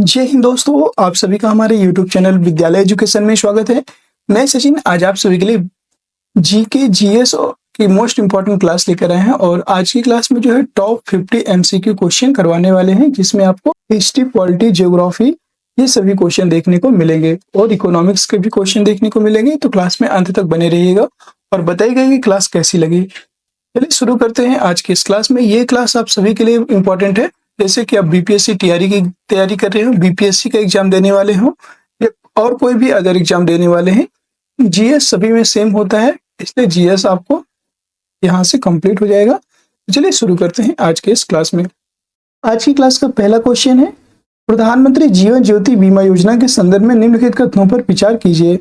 जय हिंद दोस्तों, आप सभी का हमारे YouTube चैनल विद्यालय एजुकेशन में स्वागत है। मैं सचिन आज आप सभी के लिए जीके जीएस की मोस्ट इम्पोर्टेंट क्लास लेकर आए हैं और आज की क्लास में जो है टॉप 50 एमसीक्यू क्वेश्चन करवाने वाले हैं, जिसमें आपको हिस्ट्री, पॉलिटी, ज्योग्राफी ये सभी क्वेश्चन देखने को मिलेंगे और इकोनॉमिक्स के भी क्वेश्चन देखने को मिलेंगे। तो क्लास में अंत तक बने रहिएगा और बताइएगा कि क्लास कैसी लगी। चलिए शुरू करते हैं आज की इस क्लास में। ये क्लास आप सभी के लिए इम्पोर्टेंट है, जैसे कि आप बीपीएससी टीआरई की तैयारी कर रहे हो, बीपीएससी का एग्जाम देने वाले हो या और कोई भी अदर एग्जाम देने वाले हैं। जीएस सभी में सेम होता है, इसलिए जीएस आपको यहाँ से कंप्लीट हो जाएगा। चलिए शुरू करते हैं आज के इस क्लास में। आज की क्लास का पहला क्वेश्चन है, प्रधानमंत्री जीवन ज्योति बीमा योजना के संदर्भ में निम्नलिखित कथनों पर विचार कीजिए।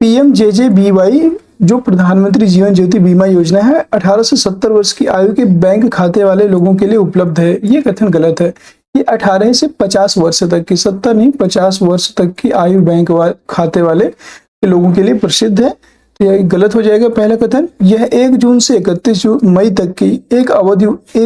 पीएमजेजेबीवाई जो प्रधानमंत्री जीवन ज्योति बीमा योजना है 18 से 70 वर्ष की आयु के बैंक खाते वाले लोगों के लिए उपलब्ध है। ये कथन गलत है। ये 18 से 50 वर्ष तक की, 70 नहीं 50 वर्ष तक की आयु बैंक खाते वाले लोगों के लिए प्रसिद्ध है। तो यह गलत हो जाएगा पहला कथन। यह 1 जून से 31 मई तक की एक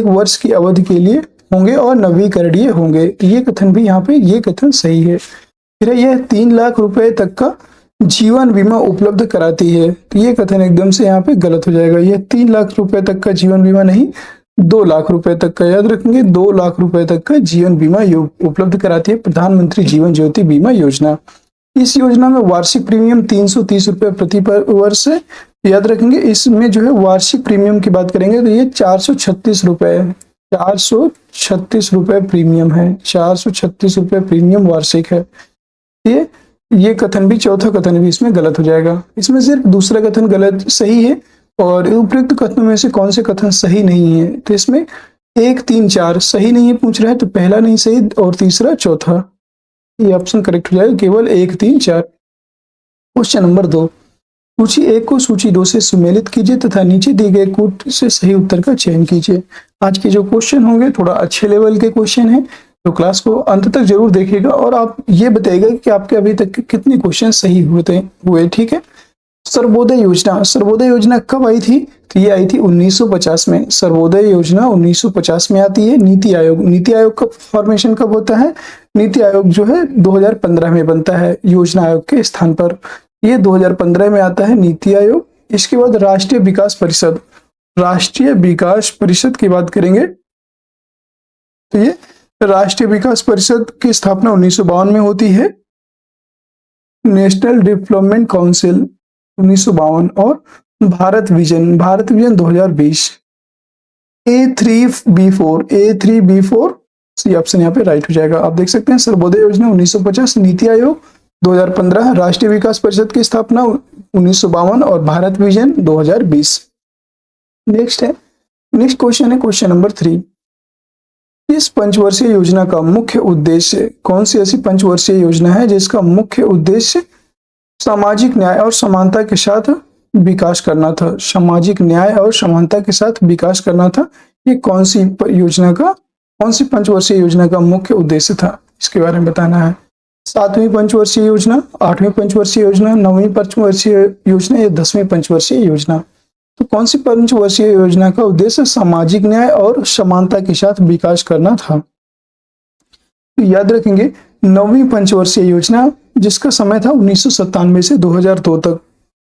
वर्ष की अवधि के लिए होंगे और नवीकरणीय होंगे। ये कथन भी यहाँ पे ये कथन सही है। फिर यह 3 लाख रुपए तक का जीवन बीमा उपलब्ध कराती है। तो ये कथन एकदम से यहाँ पे गलत हो जाएगा। यह 3 लाख रुपए तक का जीवन बीमा नहीं, 2 लाख रुपए तक का, याद रखेंगे 2 लाख रुपए तक का जीवन बीमा उपलब्ध कराती है प्रधानमंत्री जीवन ज्योति बीमा योजना। इस योजना में वार्षिक प्रीमियम 330 रुपए प्रति वर्ष है। याद रखेंगे इसमें जो है वार्षिक प्रीमियम की बात करेंगे तो ये 436 रुपए 436 रुपए प्रीमियम है। 436 रुपए प्रीमियम वार्षिक है। ये कथन भी, चौथा कथन भी इसमें गलत हो जाएगा। इसमें सिर्फ दूसरा कथन गलत सही है और उपयुक्त कथनों में से कौन से कथन सही नहीं है। तो इसमें 1, 3, 4 सही नहीं है पूछ रहा है, तो पहला नहीं सही और तीसरा चौथा ये ऑप्शन करेक्ट हो जाएगा, केवल 1, 3, 4। क्वेश्चन नंबर 2, सूची 1 को सूची 2 से सुमेलित कीजिए तथा नीचे दिए गए कोड से सही उत्तर का चयन कीजिए। आज के जो क्वेश्चन होंगे थोड़ा अच्छे लेवल के क्वेश्चन है, तो क्लास को अंत तक जरूर देखिएगा और आप ये बताइएगा कि आपके अभी तक कितने क्वेश्चन सही हुए। ठीक है। सर्वोदय योजना कब आई थी? तो ये आई थी 1950 में। सर्वोदय योजना 1950 में आती है। नीति आयोग का फॉर्मेशन कब होता है? नीति आयोग जो है 2015 में बनता है योजना आयोग के स्थान पर। ये 2015 में आता है नीति आयोग। इसके बाद राष्ट्रीय विकास परिषद की बात करेंगे तो ये राष्ट्रीय विकास परिषद की स्थापना 1952 में होती है। नेशनल डेवलपमेंट काउंसिल 1952 और Bharat vision 2020। A3B4 C option यहाँ पे राइट हो जाएगा। आप देख सकते हैं सर्वोदय योजना 1950, नीति आयोग 2015, राष्ट्रीय विकास परिषद की स्थापना 1952 और भारत विजन 2020। नेक्स्ट क्वेश्चन है क्वेश्चन नंबर 3। इस पंचवर्षीय योजना का मुख्य उद्देश्य, कौन सी ऐसी पंचवर्षीय योजना है जिसका मुख्य उद्देश्य सामाजिक न्याय और समानता के साथ विकास करना था? सामाजिक न्याय और समानता के साथ विकास करना था। ये कौन सी पंचवर्षीय योजना का मुख्य उद्देश्य था, इसके बारे में बताना है। 7वीं पंचवर्षीय योजना, 8वीं पंचवर्षीय योजना, 9वीं पंचवर्षीय योजना या 10वीं पंचवर्षीय योजना? तो कौन सी पंचवर्षीय योजना का उद्देश्य सामाजिक न्याय और समानता के साथ विकास करना था? तो याद रखेंगे 9वीं पंचवर्षीय योजना, जिसका समय था 1997 से 2002 तक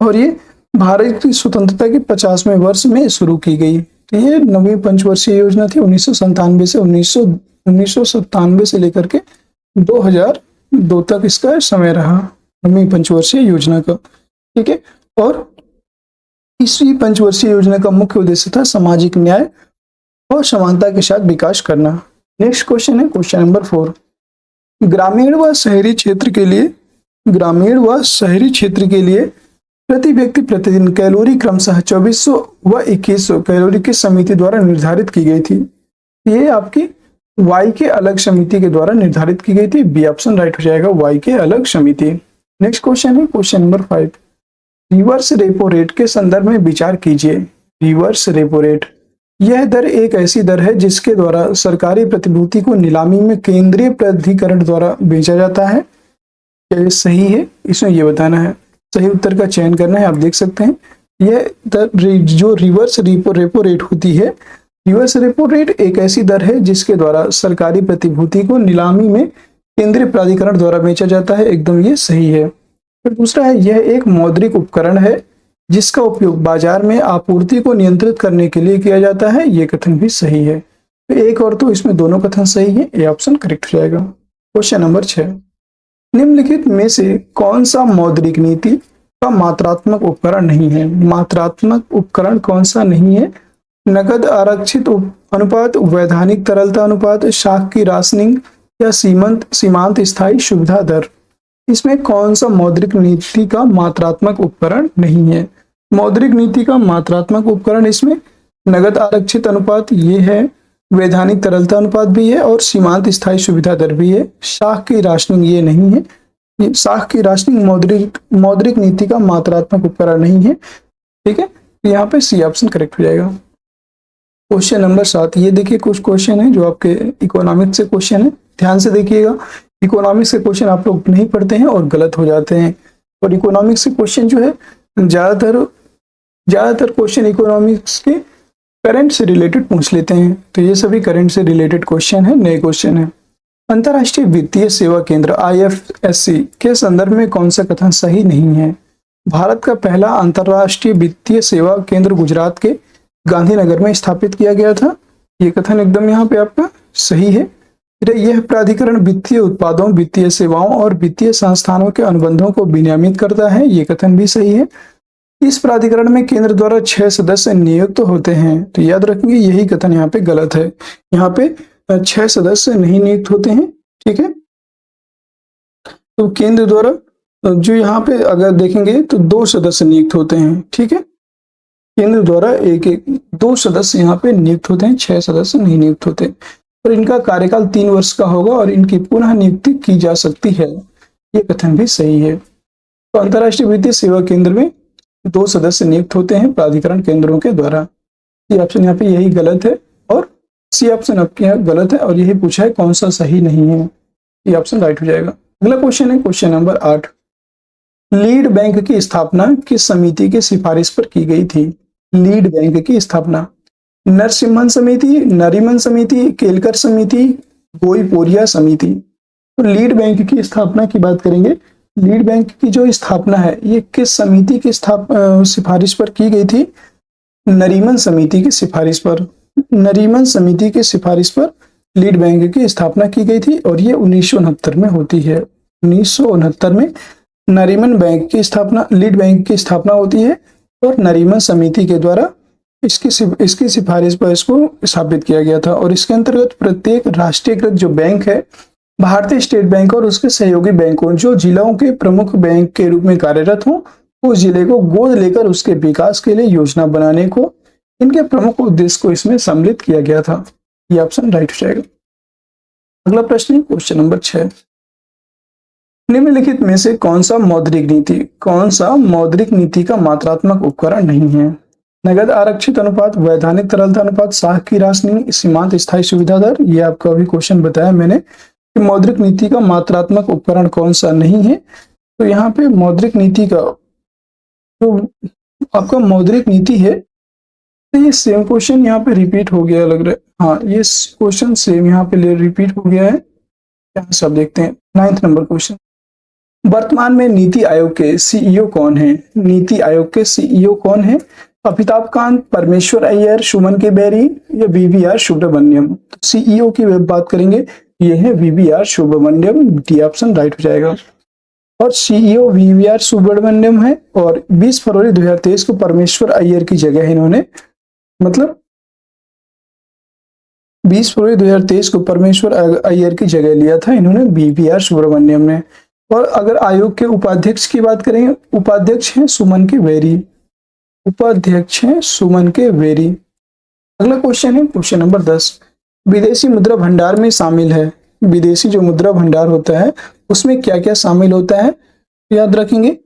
और ये भारत की स्वतंत्रता के 50वें वर्ष में शुरू की गई। तो ये 9वीं पंचवर्षीय योजना थी 1997 से लेकर के 2002 तक इसका समय रहा 9वीं पंचवर्षीय योजना का। ठीक है। और 20वीं पंचवर्षीय योजना का मुख्य उद्देश्य था सामाजिक न्याय और समानता के साथ विकास करना। नेक्स्ट क्वेश्चन है क्वेश्चन नंबर 4। ग्रामीण व शहरी क्षेत्र के लिए प्रति व्यक्ति प्रतिदिन कैलोरी क्रमशः 2400 व 2100 कैलोरी की समिति द्वारा निर्धारित की गई थी। ये आपकी वाई के अलग समिति के द्वारा निर्धारित की गई थी। बी ऑप्शन राइट हो जाएगा, वाई के अलग समिति। नेक्स्ट क्वेश्चन है question number 5। Reverse repo rate के संदर्भ में विचार कीजिए। रिवर्स रेपो रेट, यह दर एक ऐसी दर है जिसके द्वारा सरकारी प्रतिभूति को नीलामी में केंद्रीय प्राधिकरण द्वारा बेचा जाता है। क्या ये सही है? इसमें ये बताना है, सही उत्तर का चयन करना है। आप देख सकते हैं यह दर जो रिवर्स रेपो रेट होती है, रिवर्स रेपो रेट एक ऐसी दर है जिसके द्वारा सरकारी प्रतिभूति को नीलामी में केंद्रीय प्राधिकरण द्वारा बेचा जाता है, एकदम ये सही है। फिर दूसरा है, यह एक मौद्रिक उपकरण है जिसका उपयोग बाजार में आपूर्ति को नियंत्रित करने के लिए किया जाता है, ये कथन भी सही है। तो एक और तो इसमें दोनों कथन सही है, ये ऑप्शन करेक्ट हो जाएगा। क्वेश्चन नंबर 6, निम्नलिखित में से कौन सा मौद्रिक नीति का मात्रात्मक उपकरण नहीं है? मात्रात्मक उपकरण कौन सा नहीं है? नकद आरक्षित अनुपात, वैधानिक तरलता अनुपात, शाख की राशनिंग या सीमांत स्थायी सुविधा दर। इसमें कौन सा मौद्रिक नीति का मात्रात्मक उपकरण नहीं है? मौद्रिक नीति का मात्रात्मक उपकरण इसमें नगद आरक्षित अनुपात ये है, वैधानिक तरलता अनुपात भी है और सीमांत स्थायी सुविधा दर भी है। शाख की राशनिंग ये नहीं है, ये शाख की राशनिंग मौद्रिक नीति का मात्रात्मक उपकरण नहीं है। ठीक है, यहाँ पे सी ऑप्शन करेक्ट हो जाएगा। क्वेश्चन नंबर 7, ये देखिए कुछ क्वेश्चन है जो आपके इकोनॉमिक्स से क्वेश्चन है, ध्यान से देखिएगा। इकोनॉमिक्स के क्वेश्चन आप लोग नहीं पढ़ते हैं और गलत हो जाते हैं, और इकोनॉमिक्स के क्वेश्चन जो है ज्यादातर क्वेश्चन इकोनॉमिक्स के करंट से रिलेटेड पूछ लेते हैं, तो ये सभी करंट से रिलेटेड क्वेश्चन है, नए क्वेश्चन है। अंतर्राष्ट्रीय वित्तीय सेवा केंद्र IFSC के संदर्भ में कौन सा कथन सही नहीं है? भारत का पहला अंतर्राष्ट्रीय वित्तीय सेवा केंद्र गुजरात के गांधीनगर में स्थापित किया गया था, ये कथन एकदम यहाँ पे आपका सही है। यह प्राधिकरण वित्तीय उत्पादों, वित्तीय सेवाओं और वित्तीय संस्थानों के अनुबंधों को विनियमित करता है, ये कथन भी सही है। इस प्राधिकरण में केंद्र द्वारा 6 सदस्य नियुक्त होते हैं, तो याद रखेंगे यही कथन यहाँ पे गलत है। यहाँ पे 6 सदस्य नहीं नियुक्त होते हैं। ठीक है, तो केंद्र द्वारा जो यहाँ पे अगर देखेंगे तो 2 सदस्य नियुक्त होते हैं। ठीक है, केंद्र द्वारा एक 2 सदस्य यहाँ पे नियुक्त होते हैं, 6 सदस्य नहीं नियुक्त होते, और इनका कार्यकाल 3 वर्ष का होगा और इनकी पुनः नियुक्ति की जा सकती है, ये कथन भी सही है। तो अंतर्राष्ट्रीय वित्तीय सेवा केंद्र में 2 सदस्य नियुक्त होते हैं प्राधिकरण केंद्रों के द्वारा। ये ऑप्शन यहाँ पे यही गलत है और सी ऑप्शन आपके यहाँ गलत है, और यही पूछा है कौन सा सही नहीं है, ये ऑप्शन राइट हो जाएगा। अगला क्वेश्चन है क्वेश्चन नंबर 8, लीड बैंक की स्थापना किस समिति की सिफारिश पर की गई थी? लीड बैंक की स्थापना नरसिम्हन समिति, नरीमन समिति, केलकर समिति, गोईपोरिया समिति। तो लीड बैंक की स्थापना की बात करेंगे, लीड बैंक की जो स्थापना है ये किस समिति की सिफारिश पर की गई थी? नरीमन समिति की सिफारिश पर। नरीमन समिति की सिफारिश पर लीड बैंक की स्थापना की गई थी और ये 1969 में होती है। 1969 में नरीमन बैंक की स्थापना, लीड बैंक की स्थापना होती है और नरीमन समिति के द्वारा इसकी सिफारिश पर इसको स्थापित किया गया था। और इसके अंतर्गत प्रत्येक राष्ट्रीयकृत जो बैंक है, भारतीय स्टेट बैंक और उसके सहयोगी बैंकों जो जिलों के प्रमुख बैंक के रूप में कार्यरत हों, उस जिले को गोद लेकर उसके विकास के लिए योजना बनाने को, इनके प्रमुख उद्देश्य को इसमें सम्मिलित किया गया था। यह ऑप्शन राइट हो जाएगा। अगला प्रश्न है क्वेश्चन नंबर 6, निम्नलिखित में से कौन सा मौद्रिक नीति का मात्रात्मक उपकरण नहीं है? नगद आरक्षित अनुपात, वैधानिक तरलता अनुपात, शाख की राशनिंग, सीमांत स्थायी सुविधा दर। ये आपका अभी क्वेश्चन बताया मैंने कि मौद्रिक नीति का मात्रात्मक उपकरण कौन सा नहीं है। तो यहाँ पे मौद्रिक नीति का जो आपका मौद्रिक नीति है, तो ये सेम क्वेश्चन यहाँ पे रिपीट हो गया लग रहा है। हाँ, ये क्वेश्चन सेम यहाँ पे रिपीट हो गया है। यहाँ से आप देखते हैं 9th नंबर क्वेश्चन, वर्तमान में नीति आयोग के सीईओ कौन है? नीति आयोग के सीईओ कौन है? अमिताभ कांत, परमेश्वर अय्यर, सुमन के बेरी या VVR सुब्रमण्यम। तो सीईओ की बात करेंगे, ये है VVR Subramaniam, D option right हो जाएगा। और सीईओ VVR सुब्रमण्यम है और 20 फरवरी 2023 को परमेश्वर अय्यर की जगह इन्होंने, मतलब 20 फरवरी 2023 को परमेश्वर अय्यर की जगह लिया था इन्होंने, VVR सुब्रमण्यम ने। और अगर आयोग के उपाध्यक्ष की बात करेंगे, उपाध्यक्ष हैं सुमन के बेरी, उपाध्यक्ष हैं सुमन के बेरी। अगला क्वेश्चन है क्वेश्चन नंबर 10, विदेशी मुद्रा भंडार में शामिल है, विदेशी जो मुद्रा भंडार होता है उसमें क्या क्या शामिल होता है? याद रखेंगे,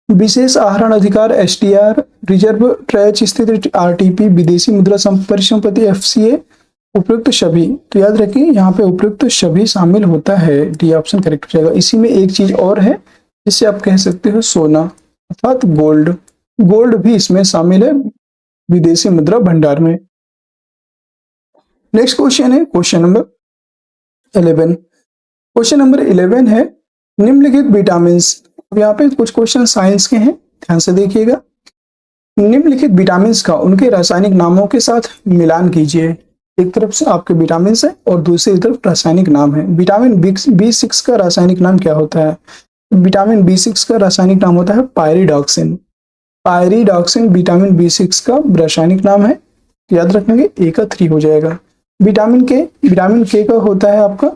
विशेष आहरण अधिकार SDR, रिजर्व ट्रेज स्थित RTP, विदेशी मुद्रा परिसंपत्ति FCA, उपयुक्त सभी। तो याद रखिए यहाँ पे उपयुक्त सभी शामिल होता है, डी ऑप्शन करेक्ट हो जाएगा। इसी में एक चीज और है जिससे आप कह सकते हो सोना अर्थात गोल्ड, गोल्ड भी इसमें शामिल है विदेशी मुद्रा भंडार में। नेक्स्ट क्वेश्चन है क्वेश्चन नंबर 11, क्वेश्चन नंबर 11 है निम्नलिखित विटामिन्स। अब यहाँ पे कुछ क्वेश्चन साइंस के हैं, ध्यान से देखिएगा। निम्नलिखित विटामिन्स का उनके रासायनिक नामों के साथ मिलान कीजिए। एक तरफ से आपके विटामिन्स है और दूसरी तरफ रासायनिक नाम है। विटामिन B6 का रासायनिक नाम क्या होता है? विटामिन B6 का रासायनिक नाम होता है पायरिडॉक्सिन। पायरिडॉक्सिन विटामिन B6 का रासायनिक नाम है। याद रखेंगे, ए का 3 हो जाएगा। विटामिन के का होता है आपका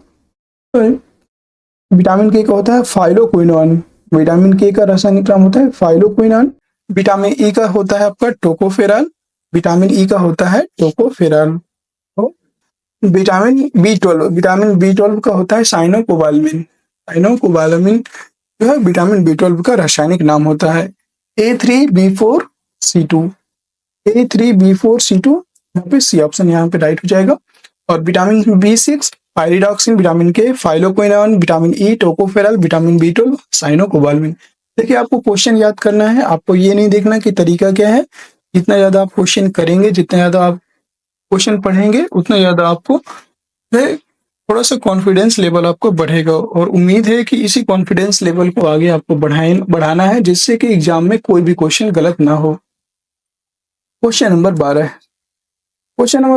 विटामिन के का होता है फाइलोक्विनोन। विटामिन के का रासायनिक नाम होता है फाइलोक्विनोन। विटामिन ई का होता है आपका टोकोफेरॉल। विटामिन ई का होता है टोकोफेरॉल। विटामिन B12 का होता है साइनोकोबालामिन। साइनोकोबालामिन जो है विटामिन B12 का रासायनिक नाम होता है A3B4C2। A3B4C2 यहाँ पे सी ऑप्शन यहाँ पे राइट हो जाएगा। और विटामिन B6 पायरिडॉक्सिन, विटामिन के phylloquinone, vitamin E tocopherol, vitamin B12 cyanocobalamin. देखिए, आपको क्वेश्चन याद करना है, आपको ये नहीं देखना कि तरीका क्या है। जितना ज्यादा आप क्वेश्चन करेंगे, जितना ज्यादा आप क्वेश्चन पढ़ेंगे, उतना ज्यादा आपको थोड़ा सा कॉन्फिडेंस लेवल आपको बढ़ेगा। और उम्मीद है कि इसी कॉन्फिडेंस लेवल को आगे आपको बढ़ाना है, जिससे कि एग्जाम में कोई भी क्वेश्चन गलत ना हो। क्वेश्चन नंबर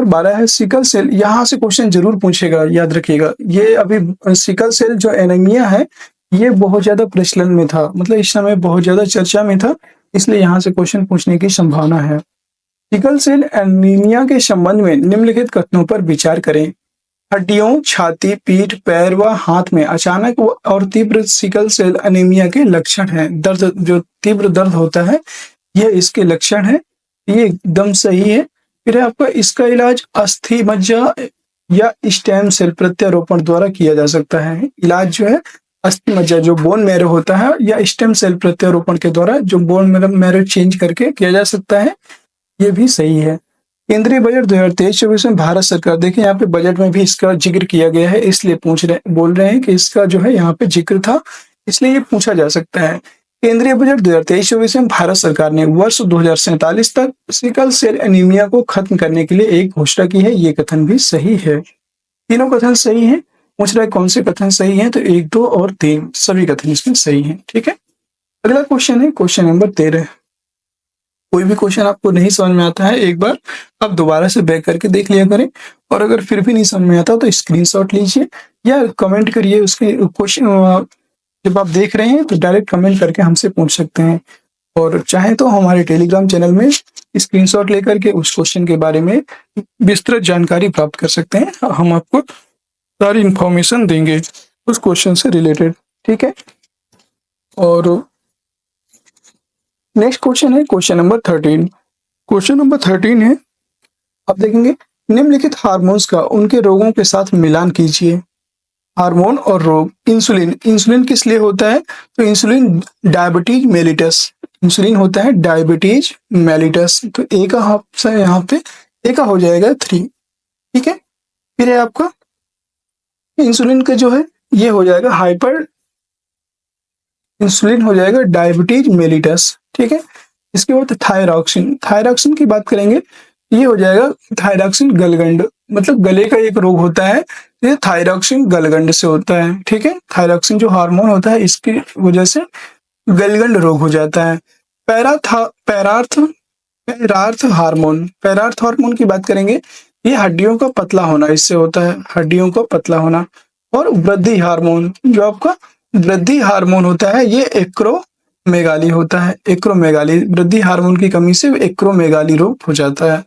12 है सिकल सेल। यहाँ से क्वेश्चन जरूर पूछेगा, याद रखिएगा। ये अभी सिकल सेल जो एनीमिया है, ये बहुत ज्यादा प्रचलन में था, मतलब इस समय बहुत ज्यादा चर्चा में था, इसलिए यहाँ से क्वेश्चन पूछने की संभावना है। सिकल सेल एनीमिया के संबंध में निम्नलिखित कथनों पर विचार करें। हड्डियों, छाती, पीठ, पैर व हाथ में अचानक और तीव्र सिकल सेल एनीमिया के लक्षण हैं। दर्द, जो तीव्र दर्द होता है, यह इसके लक्षण है। ये एकदम सही है। फिर आपका इसका इलाज अस्थि मज्जा या स्टेम सेल प्रत्यारोपण द्वारा किया जा सकता है। इलाज जो है अस्थि मज्जा जो बोन मैरो होता है, या स्टेम सेल प्रत्यारोपण के द्वारा जो बोन मैरो चेंज करके किया जा सकता है, ये भी सही है। केंद्रीय बजट 2023-24 में भारत सरकार, देखिए यहाँ पे बजट में भी इसका जिक्र किया गया है, इसलिए बोल रहे हैं कि इसका जो है यहाँ पे जिक्र था, इसलिए ये पूछा जा सकता है। केंद्रीय बजट 2023-24 में भारत सरकार ने वर्ष 2047 तक सिकल सेल एनीमिया को खत्म करने के लिए एक घोषणा की है। ये कथन भी सही है। तीनों कथन सही है। पूछ रहा है कौन से कथन सही है, तो 1, 2 और 3 सभी कथन इसमें सही है। ठीक है, अगला क्वेश्चन है क्वेश्चन नंबर 13। कोई भी क्वेश्चन आपको नहीं समझ में आता है, एक बार आप दोबारा से बैक करके देख लिया करें, और अगर फिर भी नहीं समझ में आता तो स्क्रीनशॉट लीजिए या कमेंट करिए। उसके क्वेश्चन जब आप देख रहे हैं तो डायरेक्ट कमेंट करके हमसे पूछ सकते हैं, और चाहे तो हमारे टेलीग्राम चैनल में स्क्रीनशॉट लेकर के उस क्वेश्चन के बारे में विस्तृत जानकारी प्राप्त कर सकते हैं। हम आपको सारी इंफॉर्मेशन देंगे उस क्वेश्चन से रिलेटेड। ठीक है, और नेक्स्ट क्वेश्चन है क्वेश्चन नंबर 13। क्वेश्चन नंबर 13 है, आप देखेंगे निम्नलिखित हार्मोन्स का उनके रोगों के साथ मिलान कीजिए। हार्मोन और रोग। इंसुलिन किस लिए होता है? तो इंसुलिन डायबिटीज मेलिटस। इंसुलिन होता है डायबिटीज मेलिटस। तो ए का ऑप्शन यहाँ पे ए का हो जाएगा 3। ठीक है, फिर है आपका इंसुलिन का जो है ये हो जाएगा हाइपर इंसुलिन हो जाएगा डायबिटीज मेलिटस। ठीक है, इसके बाद थायरॉक्सिन। थायरॉक्सिन की बात करेंगे, ये हो जाएगा थायरॉक्सिन गलगंड, मतलब गले का एक रोग होता है, ये थायरॉक्सिन गलगंड से होता है। ठीक है, थायरॉक्सिन जो हार्मोन होता है इसकी वजह से गलगंड रोग हो जाता है। पैरार्थ हार्मोन की बात करेंगे, ये हड्डियों का पतला होना इससे होता है, हड्डियों का पतला होना। और वृद्धि हार्मोन, जो आपका वृद्धि हार्मोन होता है, ये एक्रोमेगाली होता है। एक्रोमेगाली, वृद्धि हार्मोन की कमी से एक्रोमेगाली रोग हो जाता है।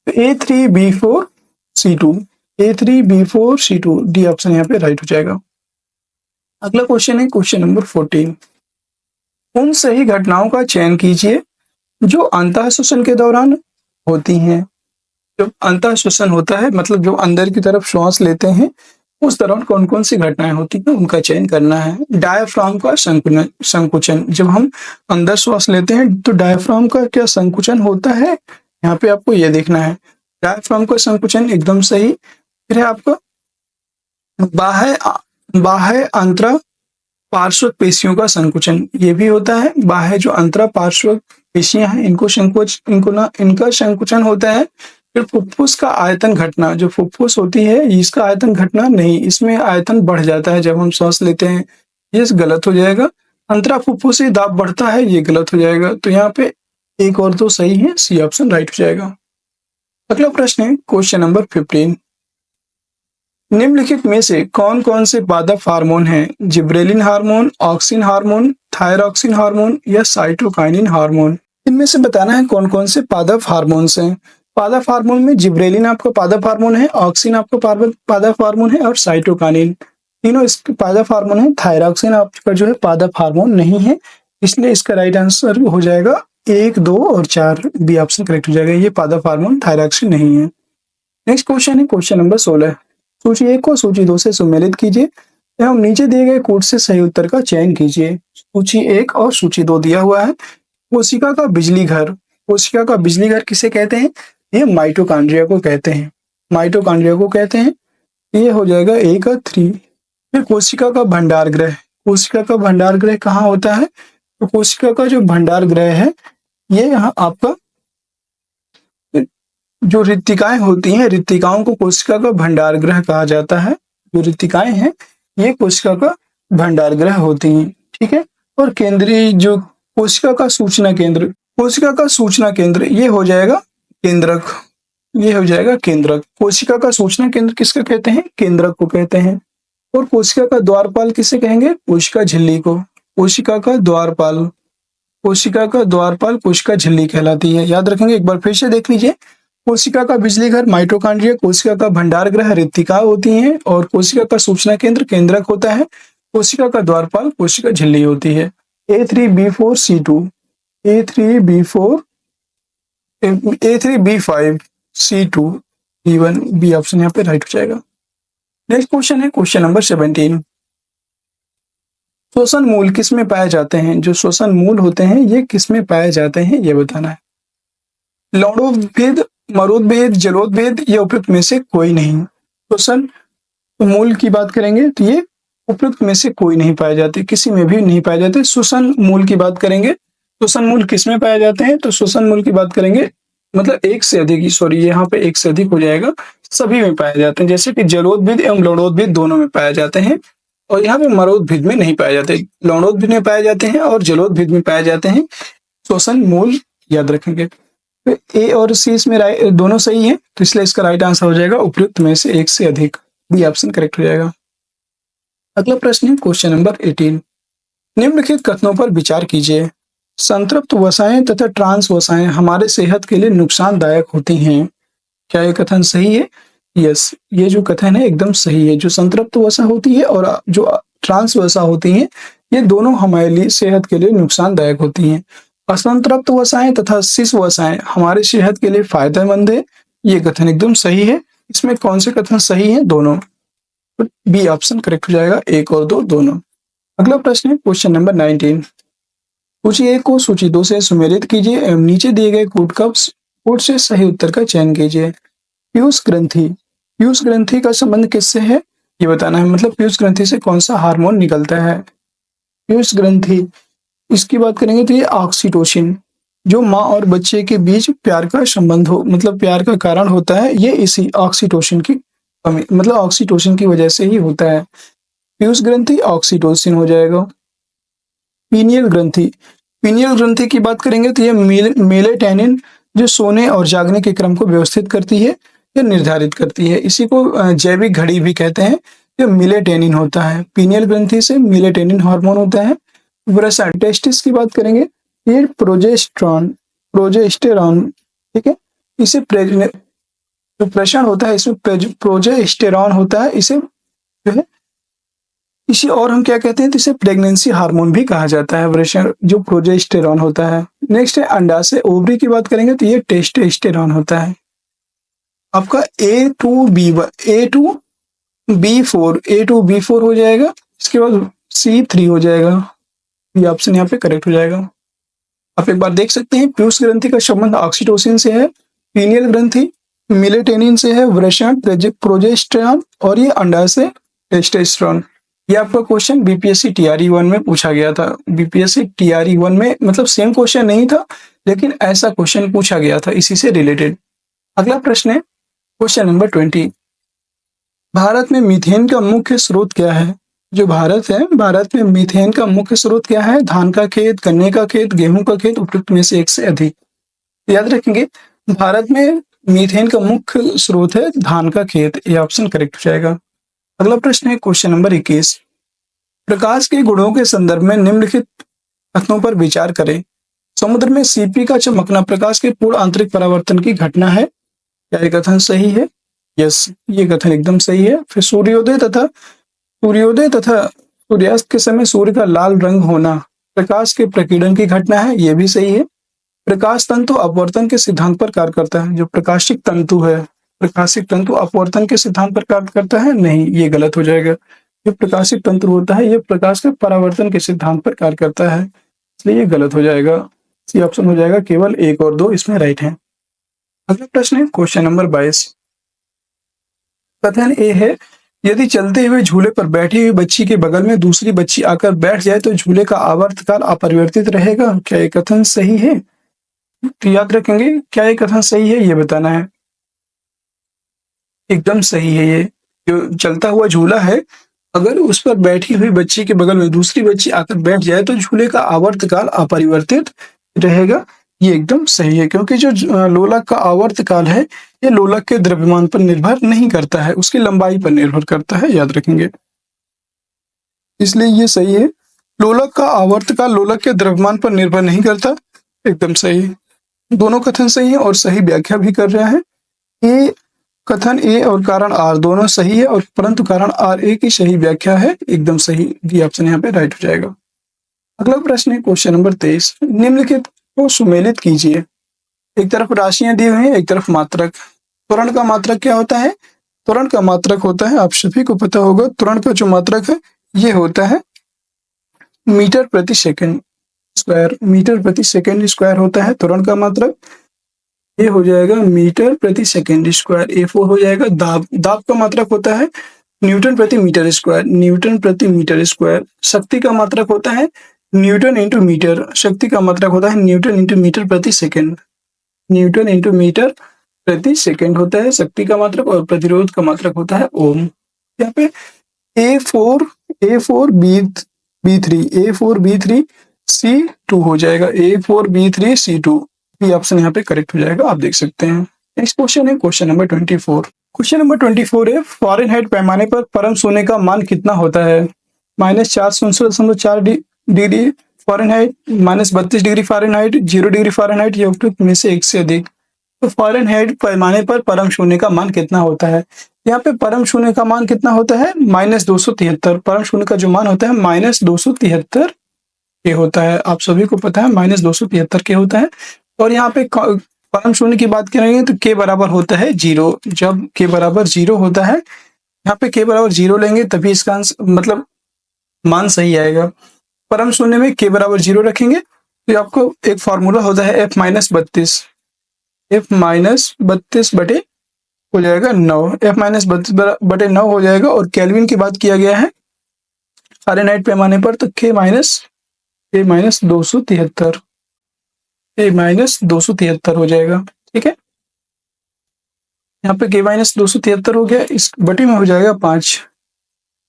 A3B4C2 डी ऑप्शन यहाँ पे राइट हो जाएगा। अगला क्वेश्चन है क्वेश्चन नंबर 14। उन सही घटनाओं का चयन कीजिए जो अंतः श्वसन के दौरान होती हैं। जब अंतः श्वसन होता है, मतलब जो अंदर की तरफ श्वास लेते हैं, उस दौरान कौन कौन सी घटनाएं होती हैं, उनका चयन करना है। डायफ्राम का संकुचन, जब हम अंदर श्वास लेते हैं तो डायफ्राम का क्या संकुचन होता है, यहाँ पे आपको ये देखना है। डायफ्राम का संकुचन एकदम सही। फिर है आपका बाह्य अंतरा पार्श्व पेशियों का संकुचन, ये भी होता है। बाह्य जो अंतरा पार्श्व पेशियां हैं, इनका संकुचन होता है। फिर फुफ्फुस का आयतन घटना, जो फुफ्फुस होती है इसका आयतन घटना नहीं, इसमें आयतन बढ़ जाता है जब हम सांस लेते हैं, ये गलत हो जाएगा। अंतरा फुफ्फुसी दाब बढ़ता है, ये गलत हो जाएगा। तो यहाँ पे एक और दो सही है, सी ऑप्शन राइट हो जाएगा। अगला प्रश्न है क्वेश्चन नंबर 15। निम्नलिखित में से कौन कौन से पादप हार्मोन हैं? Gibberellin hormone, auxin hormone, thyroxine hormone या साइटोकाइनिन हार्मोन? इनमें से बताना है कौन कौन से पादप हार्मोन्स हैं। पादप हार्मोन में जिब्रेलिन आपका पादप हार्मोन है, ऑक्सिन आपका पादप हार्मोन है और साइटोकाइनिन तीनों इसके पादप हार्मोन है। थायरॉक्सिन आपका जो है पादप हार्मोन नहीं है, इसलिए इसका राइट आंसर हो जाएगा 1, 2 और 4, बी ऑप्शन करेक्ट हो जाएगा। ये पादप हार्मोन थायरॉक्सिन नहीं है। नेक्स्ट क्वेश्चन है क्वेश्चन नंबर 16। सूची 1 को सूची 2 से सुमेलित कीजिए एवं नीचे दिए गए कोड से सही उत्तर का चयन कीजिए। सूची 1 और सूची 2 दिया हुआ है। कोशिका का बिजली घर, कोशिका का बिजली घर किसे कहते हैं? ये माइटोकॉन्ड्रिया को कहते हैं, माइटोकॉन्ड्रिया को कहते हैं। ये हो जाएगा 1 और 3। फिर कोशिका का भंडार गृह, कोशिका का भंडार गृह कहाँ होता है? तो कोशिका का जो भंडार गृह है ये यहाँ आपका जो रिक्तिकाएं होती हैं, रिक्तिकाओं को कोशिका का भंडार गृह कहा जाता है। जो रिक्तिकाएं हैं ये कोशिका का भंडार गृह होती हैं, ठीक है। और केंद्रीय जो कोशिका का सूचना केंद्र, कोशिका का सूचना केंद्र ये हो जाएगा केंद्रक, ये हो जाएगा केंद्रक। कोशिका का सूचना केंद्र किसका कहते हैं? केंद्रक को कहते हैं। और कोशिका का द्वारपाल किसे कहेंगे? कोशिका झिल्ली को। कोशिका का द्वारपाल, कोशिका का द्वारपाल कोशिका झिल्ली कहलाती है। याद रखेंगे, एक बार फिर से देख लीजिए। कोशिका का बिजली घर माइटोकॉन्ड्रिया, कोशिका का भंडार गृह रिक्तिका होती हैं और कोशिका का सूचना केंद्र केंद्रक होता है। कोशिका का द्वारपाल कोशिका झिल्ली होती है। A3B4C2, A3B4, A3B5C2, B1, B option यहाँ पे राइट हो जाएगा। नेक्स्ट क्वेश्चन है क्वेश्चन नंबर 17। श्वसन मूल किस में पाए जाते हैं? जो श्वसन मूल होते हैं ये किस में पाए जाते हैं ये बताना है। लौणोद्भिद, मरोद्भिद, जलोद्भिद या उपयुक्त में से कोई नहीं। श्वसन मूल की बात करेंगे तो ये उपयुक्त में से कोई नहीं पाए जाते, किसी में भी नहीं पाए जाते। श्वसन मूल की बात करेंगे, श्वसन मूल किस में पाए जाते हैं? तो श्वसन मूल की बात करेंगे मतलब एक से अधिक, सॉरी यहाँ पे एक से अधिक हो जाएगा, सभी में पाए जाते हैं। जैसे कि जलोद्भिद एवं लौणोद्भिद दोनों में पाए जाते हैं और यहाँ पे मरोद्भिद में नहीं पाए जाते। लौणोद्भिद में पाए जाते हैं और जलोद्भिद में पाए जाते हैं श्वसन मूल, याद रखेंगे। ए और सी इसमें दोनों सही है, तो इसलिए इसका राइट आंसर हो जाएगा उपयुक्त में से एक से अधिक, बी ऑप्शन करेक्ट हो जाएगा। अगला प्रश्न है क्वेश्चन नंबर 18। निम्नलिखित कथनों पर विचार कीजिए। संतृप्त वसाएं तथा ट्रांस वसाएं हमारे सेहत के लिए नुकसानदायक होती हैं। क्या ये कथन सही है? यस, ये जो कथन है एकदम सही है। जो संतृप्त वसा होती है और जो ट्रांस वसा होती है ये दोनों हमारे लिए सेहत के लिए नुकसानदायक होती हैं। असंतृप्त वसाएं तथा शिश वसाएं हमारे सेहत के लिए फायदेमंद है, ये कथन एकदम सही है। इसमें कौन से कथन सही है? दोनों, बी ऑप्शन करेक्ट हो जाएगा, 1 और 2 दोनों। अगला प्रश्न है क्वेश्चन नंबर 19। सूची 1 को सूची 2 से सुमेलित कीजिए एवं नीचे दिए गए कोड से सही उत्तर का चयन कीजिए। पीयूष ग्रंथि, पीयूष ग्रंथि का संबंध किससे है ये बताना है। मतलब पीयूष ग्रंथि से कौन सा हार्मोन निकलता है? पीयूष ग्रंथि, इसकी बात करेंगे तो ये ऑक्सीटोसिन, जो माँ और बच्चे के बीच प्यार का संबंध हो, मतलब प्यार का कारण होता है, ये इसी ऑक्सीटोसिन की कमी, मतलब ऑक्सीटोसिन की वजह से ही होता है। पीयूष ग्रंथि ऑक्सीटोसिन हो जाएगा। पीनियल ग्रंथि, पीनियल ग्रंथि की बात करेंगे तो ये मेलेटोनिन जो सोने और जागने के क्रम को व्यवस्थित करती है या निर्धारित करती है, इसी को जैविक घड़ी भी कहते हैं। ये मेलेटोनिन होता है, पीनियल ग्रंथि से मेलेटोनिन हार्मोन होता है। वृषण टेस्टिस की बात करेंगे, ये प्रोजेस्टेरॉन, ठीक है, इसे जो प्रषण होता है इसमें प्रोजेस्टेरॉन होता है, इसे जो है इसी और हम क्या कहते हैं तो इसे प्रेगनेंसी हार्मोन भी कहा जाता है, वृषण जो प्रोजेस्टेरॉन होता है। नेक्स्ट है अंडाशय ओवरी की बात करेंगे तो ये टेस्टोस्टेरॉन होता है। आपका A2B4 हो जाएगा, इसके बाद C3 हो जाएगा, ये ऑप्शन यहाँ पे करेक्ट हो जाएगा। आप एक बार देख सकते हैं पीयूष ग्रंथि का संबंध ऑक्सीटोसिन से है, पीनियल ग्रंथि मेलेटोनिन से है, वृषण प्रोजेस्टेरॉन और ये अंडाशय टेस्टोस्टेरॉन। ये आपका क्वेश्चन बीपीएससी टीआरई 1 में पूछा गया था। बीपीएससी टीआरई 1 में मतलब सेम क्वेश्चन नहीं था लेकिन ऐसा क्वेश्चन पूछा गया था इसी से रिलेटेड। अगला प्रश्न है क्वेश्चन नंबर 20। भारत में मीथेन का मुख्य स्रोत क्या है? जो भारत है, भारत में मीथेन का मुख्य स्रोत क्या है? धान का खेत, गन्ने का खेत, गेहूं का खेत, उपयुक्त में से एक से अधिक। याद रखेंगे, भारत में मीथेन का मुख्य स्रोत है धान का खेत। ये ऑप्शन करेक्ट हो जाएगा। अगला प्रश्न है क्वेश्चन नंबर 21। प्रकाश के गुणों के संदर्भ में निम्नलिखित कथनों पर विचार करें। समुद्र में सीपी का चमकना प्रकाश के पूर्ण आंतरिक परावर्तन की घटना है। क्या ये कथन सही है? यस, ये कथन एकदम सही है। फिर सूर्योदय तथा सूर्यास्त के समय सूर्य का लाल रंग होना प्रकाश के प्रकीर्णन की घटना है। ये भी सही है। प्रकाश तंतु अपवर्तन के सिद्धांत पर कार्य करता है। जो प्रकाशिक तंतु है, प्रकाशिक तंतु अपवर्तन के सिद्धांत पर कार्य करता है? नहीं, ये गलत हो जाएगा। जो प्रकाशिक तंतु होता है, ये प्रकाश के परावर्तन के सिद्धांत पर कार्य करता है, इसलिए ये गलत हो जाएगा। सी ऑप्शन हो जाएगा। केवल 1 और 2 इसमें राइट है। अगला प्रश्न है क्वेश्चन नंबर 22। कथन ए है, यदि चलते हुए झूले पर बैठी हुई बच्ची के बगल में दूसरी बच्ची आकर बैठ जाए तो झूले का आवर्तकाल अपरिवर्तित रहेगा। क्या ये कथन सही है? तो याद रखेंगे, क्या ये कथन सही है, ये बताना है। एकदम सही है। ये जो चलता हुआ झूला है, अगर उस पर बैठी हुई बच्ची के बगल में दूसरी बच्ची आकर बैठ जाए तो झूले का आवर्तकाल अपरिवर्तित रहेगा। ये एकदम सही है, क्योंकि जो लोलक का आवर्तकाल है, ये लोलक के द्रव्यमान पर निर्भर नहीं करता है, उसकी लंबाई पर निर्भर करता है। याद रखेंगे, इसलिए ये सही है। लोलक का आवर्तकाल लोलक के द्रव्यमान पर निर्भर नहीं करता। एकदम सही। दोनों कथन सही है और सही व्याख्या भी कर रहे हैं। ए कथन ए और कारण आर दोनों सही है, और परंतु कारण आर ए की सही व्याख्या है। एकदम सही, डी ऑप्शन यहाँ पे राइट हो जाएगा। अगला प्रश्न है क्वेश्चन नंबर 23। निम्नलिखित को सुमेलित कीजिए। एक तरफ राशियां दी हुई हैं, एक तरफ मात्रक। त्वरण का मात्रक क्या होता है? त्वरण का मात्रक होता है, आप सभी को पता होगा, त्वरण का जो मात्रक है ये होता है मीटर प्रति सेकंड स्क्वायर। मीटर प्रति सेकंड स्क्वायर होता है त्वरण का मात्रक। ये हो जाएगा मीटर प्रति सेकंड स्क्वायर। A4 हो जाएगा। दाब का मात्रक होता है न्यूटन प्रति मीटर स्क्वायर। न्यूटन प्रति मीटर स्क्वायर। शक्ति का मात्रक होता है न्यूटन इंटू मीटर। शक्ति का मात्रक होता है न्यूटन इंटू मीटर प्रति सेकंड। न्यूटन इंटू मीटर प्रति सेकंड होता है शक्ति का मात्रक, और प्रतिरोध का मात्रक होता है ओम। यहाँ पे A4 B3 C2 हो जाएगा। A4 B3 C2 B option यहाँ पे करेक्ट हो जाएगा, आप देख सकते हैं। नेक्स्ट क्वेश्चन है क्वेश्चन नंबर 24। क्वेश्चन नंबर 24 है, फ़ारेनहाइट पैमाने पर परम शून्य का मान कितना होता है? -469.4 degree Fahrenheit, -32 degree Fahrenheit, 0 degree Fahrenheit, या उपयुक्त में से एक से अधिक। तो फ़ारेनहाइट पैमाने पर परम शून्य का मान कितना होता है? यहाँ पे परम शून्य का मान कितना होता है? -273। परम शून्य का जो मान होता है -273 के होता है। आप सभी को पता है -273 के होता है। और यहाँ पे परम शून्य की बात करेंगे तो के बराबर होता है 0। जब के बराबर 0 होता है, यहाँ पे के बराबर 0 लेंगे तभी इसका मतलब मान सही आएगा। परम शून्य में के बराबर 0 रखेंगे तो आपको एक फॉर्मूला होता है F-32। F-32 बटे हो जाएगा 9। F-32 बटे 9 हो जाएगा। और केल्विन की बात किया गया है फ़ारेनहाइट पैमाने पर, तो के माइनस 273 हो जाएगा। ठीक है, यहाँ पे के-273 हो गया, इस बटे में हो जाएगा 5।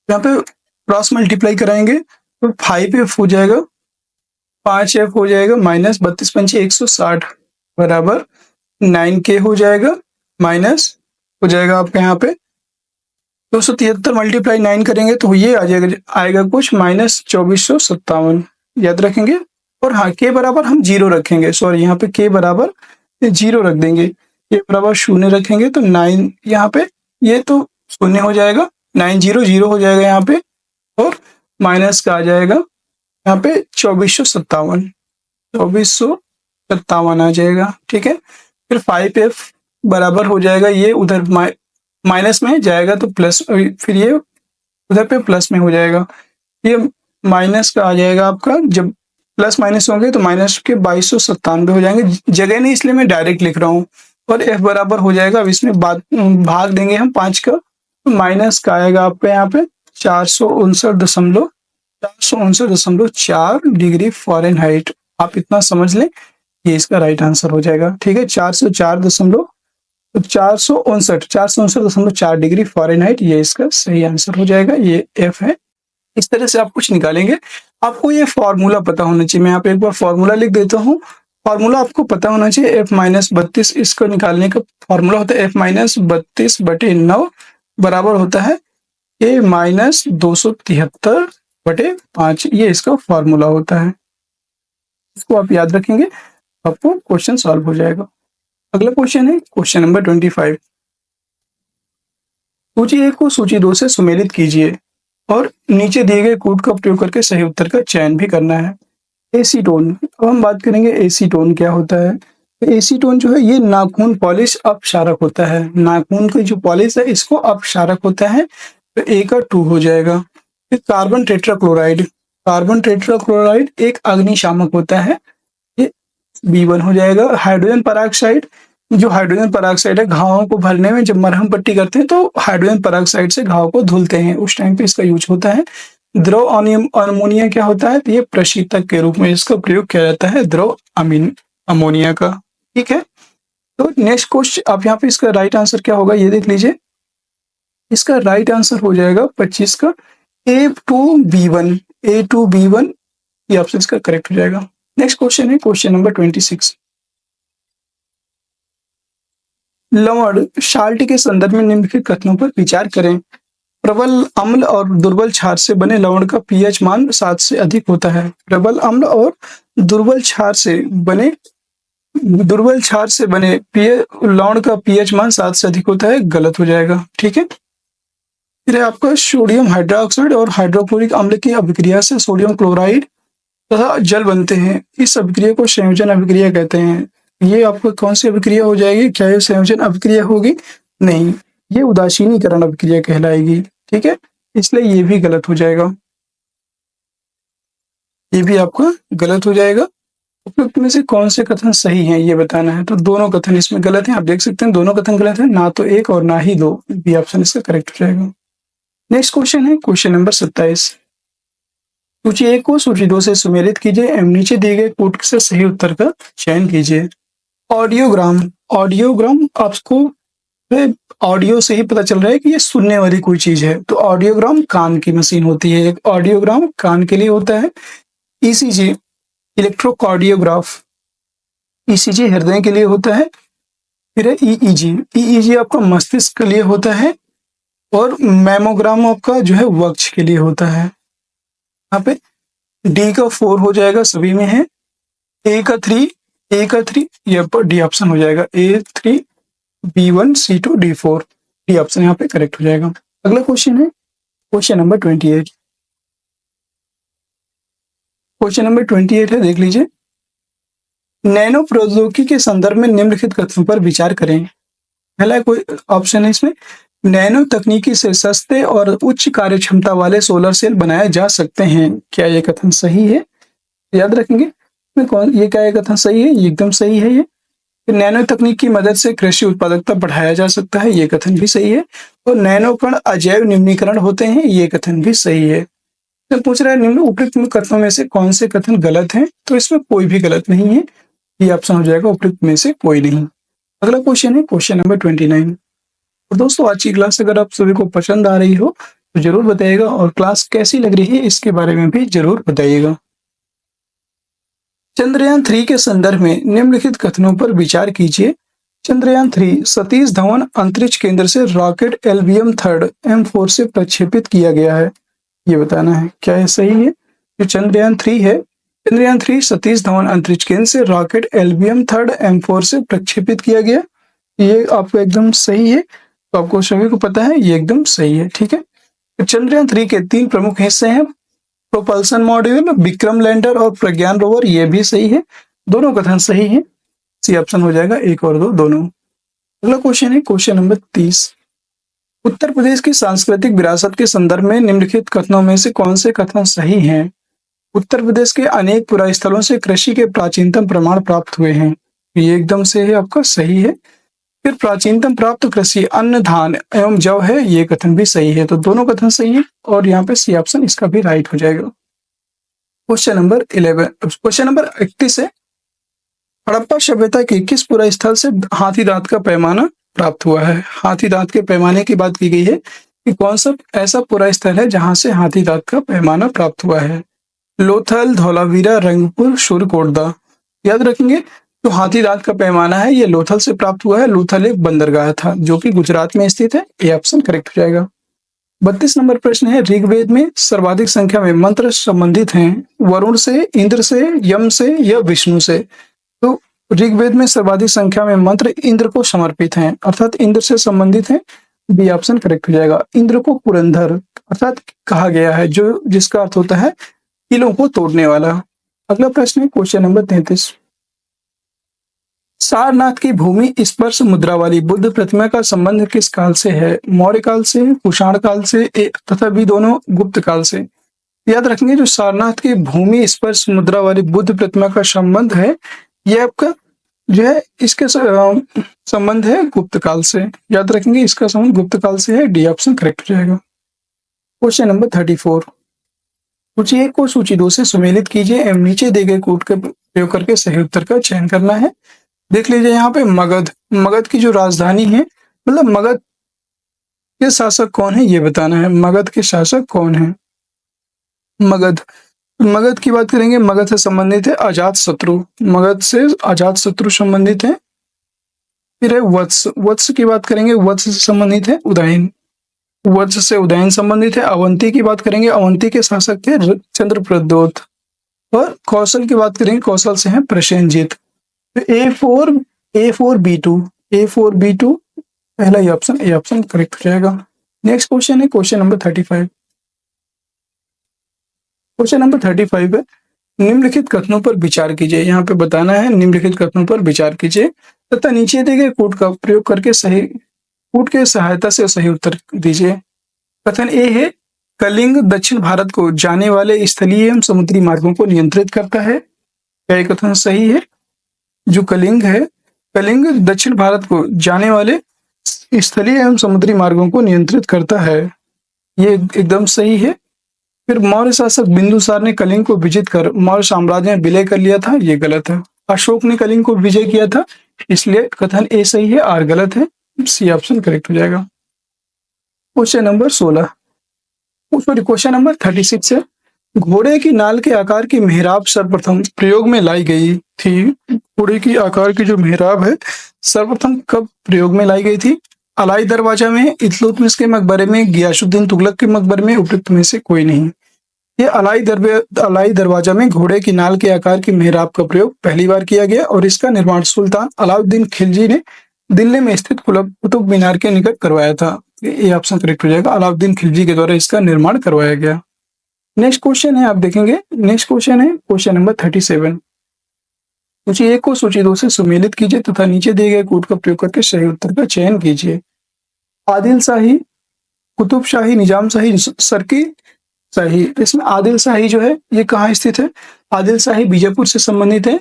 यहाँ पे क्रॉस मल्टीप्लाई कराएंगे तो 5F हो जाएगा, 5F हो जाएगा, -32 पंचे 160 बराबर 9K हो जाएगा, माइनस हो जाएगा आपका यहाँ पे 273 मल्टीप्लाई 9 करेंगे तो ये आएगा कुछ -2457। याद रखेंगे। और हाँ, के बराबर हम 0 रखेंगे, सॉरी यहाँ पे के बराबर 0 रख देंगे, के बराबर 0 रखेंगे तो 9 यहाँ पे ये तो 0 हो जाएगा, 900 हो जाएगा यहाँ पे, और माइनस का आ जाएगा यहाँ पे 2457 आ जाएगा। ठीक है, फिर 5F बराबर हो जाएगा, ये उधर माइनस में जाएगा तो प्लस, फिर ये उधर पे प्लस में हो जाएगा, ये माइनस का आ जाएगा आपका। जब प्लस माइनस होंगे तो माइनस के 2297 हो जाएंगे, जगह नहीं इसलिए मैं डायरेक्ट लिख रहा हूँ। और F बराबर हो जाएगा, अब इसमें भाग देंगे हम 5 का, तो माइनस का आएगा आपका यहाँ पे 459.4 डिग्री फ़ारेनहाइट। आप इतना समझ लें, ये इसका राइट आंसर हो जाएगा। ठीक है, 404.4 तो 459.4 डिग्री फ़ारेनहाइट ये इसका सही आंसर हो जाएगा, ये एफ है। इस तरह से आप कुछ निकालेंगे। आपको ये फॉर्मूला पता होना चाहिए। मैं यहाँ पे एक बार फॉर्मूला लिख देता हूँ। फॉर्मूला आपको पता होना चाहिए, एफ माइनस 32 इसको निकालने का फॉर्मूला होता है एफ माइनस 32/9 बराबर होता है ए माइनस 273/5। ये इसका फॉर्मूला होता है। इसको आप याद रखेंगे, आपको क्वेश्चन सॉल्व हो जाएगा। अगला क्वेश्चन है क्वेश्चन नंबर 25। सूची 1 को सूची 2 से सुमेलित कीजिए और नीचे दिए गए कोड का प्रयोग करके सही उत्तर का चयन भी करना है। एसीटोन, अब हम बात करेंगे एसीटोन क्या होता है। तो एसीटोन जो है ये नाखून पॉलिश अपक्षारक होता है। नाखून की जो पॉलिश है इसको अपक्षारक होता है, तो ए का 2 हो जाएगा। फिर कार्बन टेट्राक्लोराइड, कार्बन टेट्राक्लोराइड एक अग्निशामक होता है, ये B1 हो जाएगा। हाइड्रोजन पेरोक्साइड, जो हाइड्रोजन पेरोक्साइड है घावों को भरने में जब मरहम पट्टी करते हैं तो हाइड्रोजन पेरोक्साइड से घाव को धुलते हैं, उस टाइम पे इसका यूज होता है। द्रव अमोनिया क्या होता है, तो ये प्रशीतक के रूप में इसका प्रयोग किया जाता है, द्रव अमोनिया का। ठीक है, तो नेक्स्ट क्वेश्चन आप यहाँ पे इसका राइट आंसर क्या होगा ये देख लीजिए। इसका राइट आंसर हो जाएगा 25 का A2B1, A2B1 ये ऑप्शन इसका करेक्ट हो जाएगा। नेक्स्ट क्वेश्चन है क्वेश्चन नंबर 26। लवण साल्ट के संदर्भ में निम्नलिखित कथनों पर विचार करें। प्रबल अम्ल और दुर्बल क्षार से बने लवण का पीएच मान 7 से अधिक होता है। प्रबल अम्ल और दुर्बल क्षार से बने लवण का पीएच मान 7 से अधिक होता है, गलत हो जाएगा। ठीक है, फिर आपका सोडियम हाइड्रोक्साइड और हाइड्रोक्लोरिक अम्ल की अभिक्रिया से सोडियम क्लोराइड तथा जल बनते हैं। इस अभिक्रिया को संयोजन अभिक्रिया कहते हैं। ये आपको कौन सी अभिक्रिया हो जाएगी, क्या ये संयोजन अभिक्रिया होगी? नहीं, ये उदासीनीकरण अभिक्रिया कहलाएगी। ठीक है, इसलिए ये भी गलत हो जाएगा, ये भी आपका गलत हो जाएगा। उपयुक्त में से कौन से कथन सही हैं ये बताना है। तो दोनों कथन इसमें गलत हैं, आप देख सकते हैं दोनों कथन गलत है, ना तो एक और ना ही दो, बी ऑप्शन इसका करेक्ट हो जाएगा। नेक्स्ट क्वेश्चन है क्वेश्चन नंबर 27। सूची 1 को सूची 2 से सुमेलित कीजिए एवं नीचे दिए गए कोड से सही उत्तर का चयन कीजिए। ऑडियोग्राम, ऑडियोग्राम आपको ऑडियो से ही पता चल रहा है कि ये सुनने वाली कोई चीज है, तो ऑडियोग्राम कान की मशीन होती है, एक ऑडियोग्राम कान के लिए होता है। ईसीजी इलेक्ट्रोकार्डियोग्राफ, ईसीजी हृदय के लिए होता है। फिर है ईईजी, ईईजी आपका मस्तिष्क के लिए होता है। और मैमोग्राम आपका जो है वक्ष के लिए होता है। यहाँ पे डी का 4 हो जाएगा, सभी में है। ए का 3 ये पर डी ऑप्शन हो जाएगा, A3 B1 C2 D4 D option यहाँ पे करेक्ट हो जाएगा। अगला क्वेश्चन है क्वेश्चन नंबर 28। क्वेश्चन नंबर 28 है, देख लीजिए। नैनो प्रौद्योगिकी के संदर्भ में निम्नलिखित कथनों पर विचार करें। पहला कोई ऑप्शन है इसमें, नैनो तकनीकी से सस्ते और उच्च कार्यक्षमता वाले सोलर सेल बनाए जा सकते हैं। क्या ये कथन सही है? याद रखेंगे ये क्या कथन सही है, ये एकदम सही है। ये नैनो तकनीक की मदद से कृषि उत्पादकता बढ़ाया जा सकता है, ये कथन भी सही है। और नैनो कण अजैव निम्नीकरण होते हैं, ये कथन भी सही है। तो पूछ रहा है निम्न उपयुक्त कथनों में से कौन से कथन गलत हैं, तो इसमें कोई भी गलत नहीं है, ये ऑप्शन हो जाएगा उपयुक्त में से कोई नहीं। अगला क्वेश्चन है क्वेश्चन नंबर 29। और दोस्तों आज की क्लास अगर आप सभी को पसंद आ रही हो तो जरूर बताइएगा, और क्लास कैसी लग रही है इसके बारे में भी जरूर बताइएगा। चंद्रयान 3 के संदर्भ में निम्नलिखित कथनों पर विचार कीजिए। चंद्रयान 3 सतीश धवन अंतरिक्ष केंद्र से रॉकेट LBM 3 M4 से प्रक्षेपित किया गया है, ये बताना है। क्या ये सही है? जो चंद्रयान 3 है, चंद्रयान 3 सतीश धवन अंतरिक्ष केंद्र से रॉकेट LBM 3 M4 से प्रक्षेपित किया गया, ये आपको एकदम सही है। तो आपको सभी को पता है ये एकदम सही है। ठीक है, तो चंद्रयान 3 के 3 प्रमुख हिस्से हैं, प्रोपल्सन मॉड्यूल, विक्रम लैंडर और प्रज्ञान रोवर, ये भी सही है। दोनों कथन सही है, सी ऑप्शन हो जाएगा, 1 और 2 दोनों। अगला क्वेश्चन है क्वेश्चन नंबर 30। उत्तर प्रदेश की सांस्कृतिक विरासत के संदर्भ में निम्नलिखित कथनों में से कौन से कथन सही हैं? उत्तर प्रदेश के अनेक पुरास्थलों से कृषि के प्राचीनतम प्रमाण प्राप्त हुए हैं, ये एकदम से है, आपका सही है। फिर प्राचीनतम प्राप्त कृषि अन्न, धान एवं जव है, ये कथन भी सही है। तो दोनों कथन सही है, और यहाँ पे सी ऑप्शन इसका भी राइट हो जाएगा। क्वेश्चन नंबर 11, क्वेश्चन नंबर 31 है, हड़प्पा सभ्यता के किस पुरा स्थल से हाथी दांत का पैमाना प्राप्त हुआ है। हाथी दांत के पैमाने की बात की गई है कि कौन सा ऐसा पूरा स्थल है जहां से हाथी दांत का पैमाना प्राप्त हुआ है। लोथल, धौलावीरा, रंगपुर, शूरकोटदा। याद रखेंगे जो हाथी दांत का पैमाना है ये लोथल से प्राप्त हुआ है। लोथल एक बंदरगाह था जो कि गुजरात में स्थित है। ये ऑप्शन करेक्ट हो जाएगा। 32 नंबर प्रश्न है, ऋग्वेद में सर्वाधिक संख्या में मंत्र संबंधित हैं वरुण से, इंद्र से, यम से या विष्णु से। तो ऋग्वेद में सर्वाधिक संख्या में मंत्र इंद्र को समर्पित हैं, अर्थात इंद्र से संबंधित हैं। बी ऑप्शन करेक्ट हो जाएगा। इंद्र को पुरंदर अर्थात कहा गया है, जो जिसका अर्थ होता है किलों को तोड़ने वाला। अगला प्रश्न है क्वेश्चन नंबर 33। सारनाथ की भूमि स्पर्श मुद्रा वाली बुद्ध प्रतिमा का संबंध किस काल से है? मौर्य काल से, कुषाण काल से तथा भी दोनों गुप्त काल से। याद रखेंगे जो सारनाथ की भूमि स्पर्श मुद्रा वाली बुद्ध प्रतिमा का संबंध है यह आपका जो है इसके संबंध है गुप्त काल से। याद रखेंगे इसका संबंध गुप्त काल से है। डी ऑप्शन करेक्ट हो जाएगा। Question number 34। सूची 1 को सूची 2 से सुमेलित कीजिए एवं नीचे दिए गए कोड का प्रयोग करके सही उत्तर का चयन करना है। देख लीजिए यहाँ पे मगध, मगध की जो राजधानी है, मतलब मगध के शासक कौन है ये बताना है। मगध के शासक कौन है? मगध, मगध की बात करेंगे, मगध से संबंधित है अजात शत्रु, मगध से अजात शत्रु संबंधित है। फिर है वत्स, वत्स की बात करेंगे, वत्स से संबंधित है उदयन, वत्स से उदयन संबंधित है। अवंती की बात करेंगे, अवंती के शासक थे चंद्रप्रद्योत। और कौशल की बात करेंगे, कौशल से है प्रसेनजीत। A4B2 पहला ही ऑप्शन ए ऑप्शन करेक्ट हो जाएगा। नेक्स्ट क्वेश्चन है क्वेश्चन नंबर 35। क्वेश्चन नंबर 35 है, निम्नलिखित कथनों पर विचार कीजिए। यहाँ पे बताना है निम्नलिखित कथनों पर विचार कीजिए तथा नीचे दिए गए कोड का प्रयोग करके सही कोड के सहायता से सही उत्तर दीजिए। कथन ए है, कलिंग दक्षिण भारत को जाने वाले स्थलीय एवं समुद्री मार्गों को नियंत्रित करता है। क्या ये कथन सही है? जो कलिंग है, कलिंग दक्षिण भारत को जाने वाले स्थलीय एवं समुद्री मार्गों को नियंत्रित करता है, ये एकदम सही है। फिर मौर्य शासक बिंदुसार ने कलिंग को विजित कर मौर्य साम्राज्य में विलय कर लिया था, ये गलत है। अशोक ने कलिंग को विजय किया था, इसलिए कथन ए सही है, आर गलत है। सी ऑप्शन करेक्ट हो जाएगा। Question number 16, sorry question number 36 है, घोड़े की नाल के आकार की मेहराब सर्वप्रथम प्रयोग में लाई गई थी। घोड़े की आकार की जो मेहराब है सर्वप्रथम कब प्रयोग में लाई गई थी? अलाई दरवाजा में, इल्तुतमिश के मकबरे में, गियासुद्दीन तुगलक के मकबरे में, उपयुक्त में से कोई नहीं। ये अलाई दरवाजा में घोड़े की नाल के आकार की मेहराब का प्रयोग पहली बार किया गया और इसका निर्माण सुल्तान अलाउद्दीन खिलजी ने दिल्ली में स्थित कुतुब मीनार के निकट करवाया था। ये ऑप्शन करेक्ट हो जाएगा। अलाउद्दीन खिलजी के द्वारा इसका निर्माण करवाया गया। नेक्स्ट क्वेश्चन है, आप देखेंगे नेक्स्ट क्वेश्चन है क्वेश्चन नंबर 37। सूची 1 को सूची 2 से सुमेलित कीजिए तथा नीचे दिए गए कोड का प्रयोग करके सही उत्तर का चयन कीजिए। आदिल शाही, कुतुब शाही, निजाम शाही, सरकी शाही। इसमें आदिल शाही जो है ये कहाँ स्थित है? आदिल शाही बीजापुर से संबंधित है।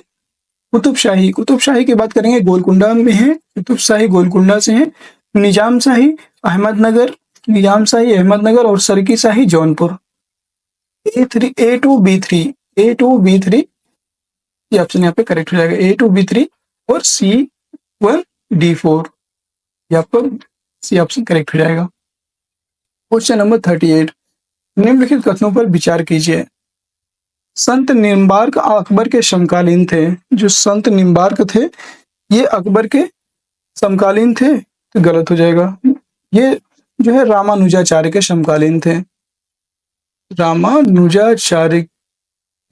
कुतुब शाही की बात करेंगे गोलकुंडा में है, कुतुब शाही गोलकुंडा से है। निजाम शाही अहमदनगर और सरकी शाही जौनपुर। A2B3 ये ऑप्शन यहाँ पे करेक्ट हो जाएगा। A2B3 और C1D4 ये आपको सी ऑप्शन करेक्ट हो जाएगा। क्वेश्चन नंबर 38, निम्नलिखित कथनों पर विचार कीजिए। संत निम्बार्क अकबर के समकालीन थे। जो संत निम्बार्क थे ये अकबर के समकालीन थे, तो गलत हो जाएगा। ये जो है रामानुजाचार्य के समकालीन थे। रामानुजाचार्य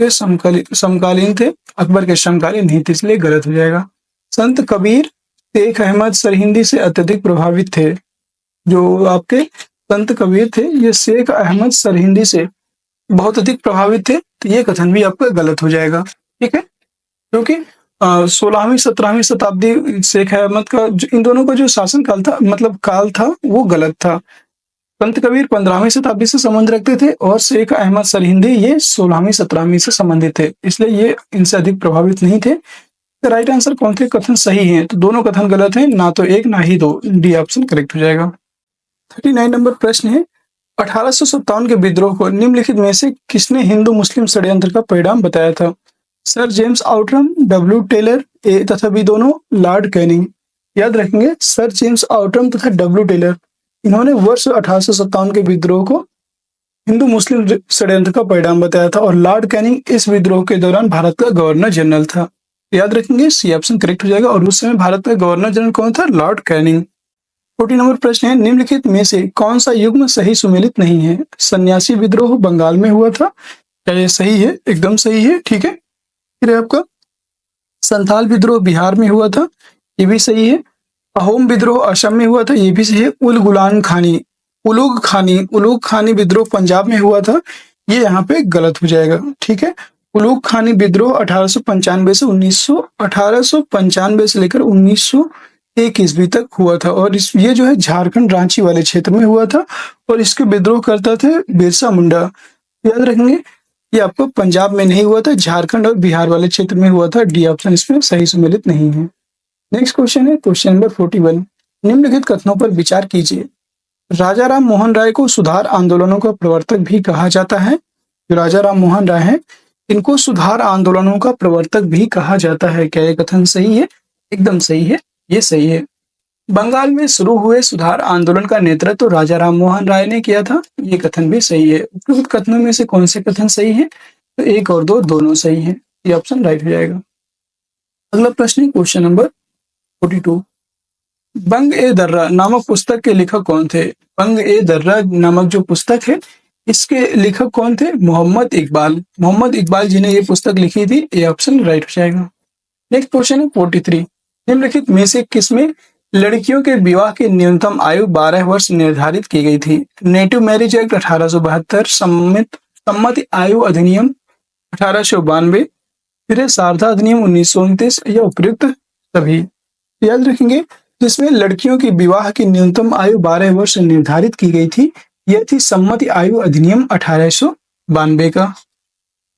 के समकालीन थे, अकबर के समकालीन नहीं थे, इसलिए गलत हो जाएगा। संत कबीर शेख अहमद सरहिंदी से अत्यधिक प्रभावित थे। जो आपके संत कबीर थे ये शेख अहमद सरहिंदी से बहुत अधिक प्रभावित थे, तो ये कथन भी आपका गलत हो जाएगा। ठीक है, क्योंकि 16वीं 17वीं शताब्दी शेख अहमद का इन दोनों का जो शासन काल था, मतलब काल था, वो गलत था। संत कबीर 15वीं शताब्दी से संबंध रखते थे और शेख अहमद सरहिंदी ये 16वीं 17वीं से संबंधित थे, इसलिए ये इनसे अधिक प्रभावित नहीं थे। तो राइट आंसर कौन से कथन सही हैं? तो दोनों कथन गलत हैं, ना तो एक ना ही दो। डी ऑप्शन करेक्ट हो जाएगा। 39 नंबर प्रश्न है, 1857 के विद्रोह को निम्नलिखित में से किसने हिंदू मुस्लिम षड्यंत्र का परिणाम बताया था? Sir James Outram, W Taylor, A तथा बी दोनों, लॉर्ड कैनिंग। याद रखेंगे सर जेम्स आउटरम तथा डब्ल्यू टेलर, इन्होंने वर्ष 1857 के विद्रोह को हिंदू मुस्लिम षड्यंत्र का परिणाम बताया था और लॉर्ड कैनिंग इस विद्रोह के दौरान भारत का गवर्नर जनरल था। याद रखेंगे सी ऑप्शन करेक्ट हो जाएगा और उस समय भारत का गवर्नर जनरल कौन था? Lord Canning. 40 नंबर प्रश्न है, निम्नलिखित में से कौन सा युग्म सही सुमेलित नहीं है? सन्यासी विद्रोह बंगाल में हुआ था, क्या ये सही है? एकदम सही है, ठीक है। फिर है आपका संथाल विद्रोह बिहार में हुआ था, ये भी सही है। अहोम विद्रोह असम में हुआ था, ये भी सही है। उलूग खानी विद्रोह पंजाब में हुआ था, ये यहाँ पे गलत हो जाएगा, ठीक है। उलूग खानी विद्रोह 1895 से लेकर 1901 ईस्वी तक हुआ था और ये जो है झारखंड रांची वाले क्षेत्र में हुआ था और इसके विद्रोह करता थे बिरसा मुंडा। याद रखेंगे ये आपको पंजाब में नहीं हुआ था, झारखंड और बिहार वाले क्षेत्र में हुआ था। डी ऑप्शन इसमें सही सुमेलित नहीं है। नेक्स्ट क्वेश्चन है क्वेश्चन नंबर 41, निम्नलिखित कथनों पर विचार कीजिए। राजा राम मोहन राय को सुधार आंदोलनों का प्रवर्तक भी कहा जाता है। जो राजा राम मोहन राय हैं इनको सुधार आंदोलनों का प्रवर्तक भी कहा जाता है, क्या ये कथन सही है? एकदम सही है, ये सही है। बंगाल में शुरू हुए सुधार आंदोलन का नेतृत्व तो राजा राम मोहन राय ने किया था, ये कथन भी सही है। उपयुक्त कथनों में से कौन से कथन सही है? तो 1 और 2 दोनों सही है, ये ऑप्शन राइट हो जाएगा। अगला प्रश्न है क्वेश्चन नंबर 42, बंग ए दर्रा नामक पुस्तक के लेखक कौन थे? बंग ए दर्रा नामक जो पुस्तक है इसके लेखक कौन थे? मोहम्मद इकबाल जी ने ये पुस्तक लिखी थी, ये ऑप्शन राइट हो जाएगा। नेक्स्ट क्वेश्चन है 43, निम्नलिखित में से किसमें लड़कियों के विवाह की न्यूनतम आयु 12 वर्ष निर्धारित की गई थी? नेटिव मैरिज एक्ट 1872, सम्मति आयु अधिनियम 1892, फिर शारदा अधिनियम 1929 या उपयुक्त सभी। याद रखेंगे जिसमें लड़कियों की विवाह की न्यूनतम आयु 12 वर्ष निर्धारित की गई थी, यह थी सम्मति आयु अधिनियम 1892 का,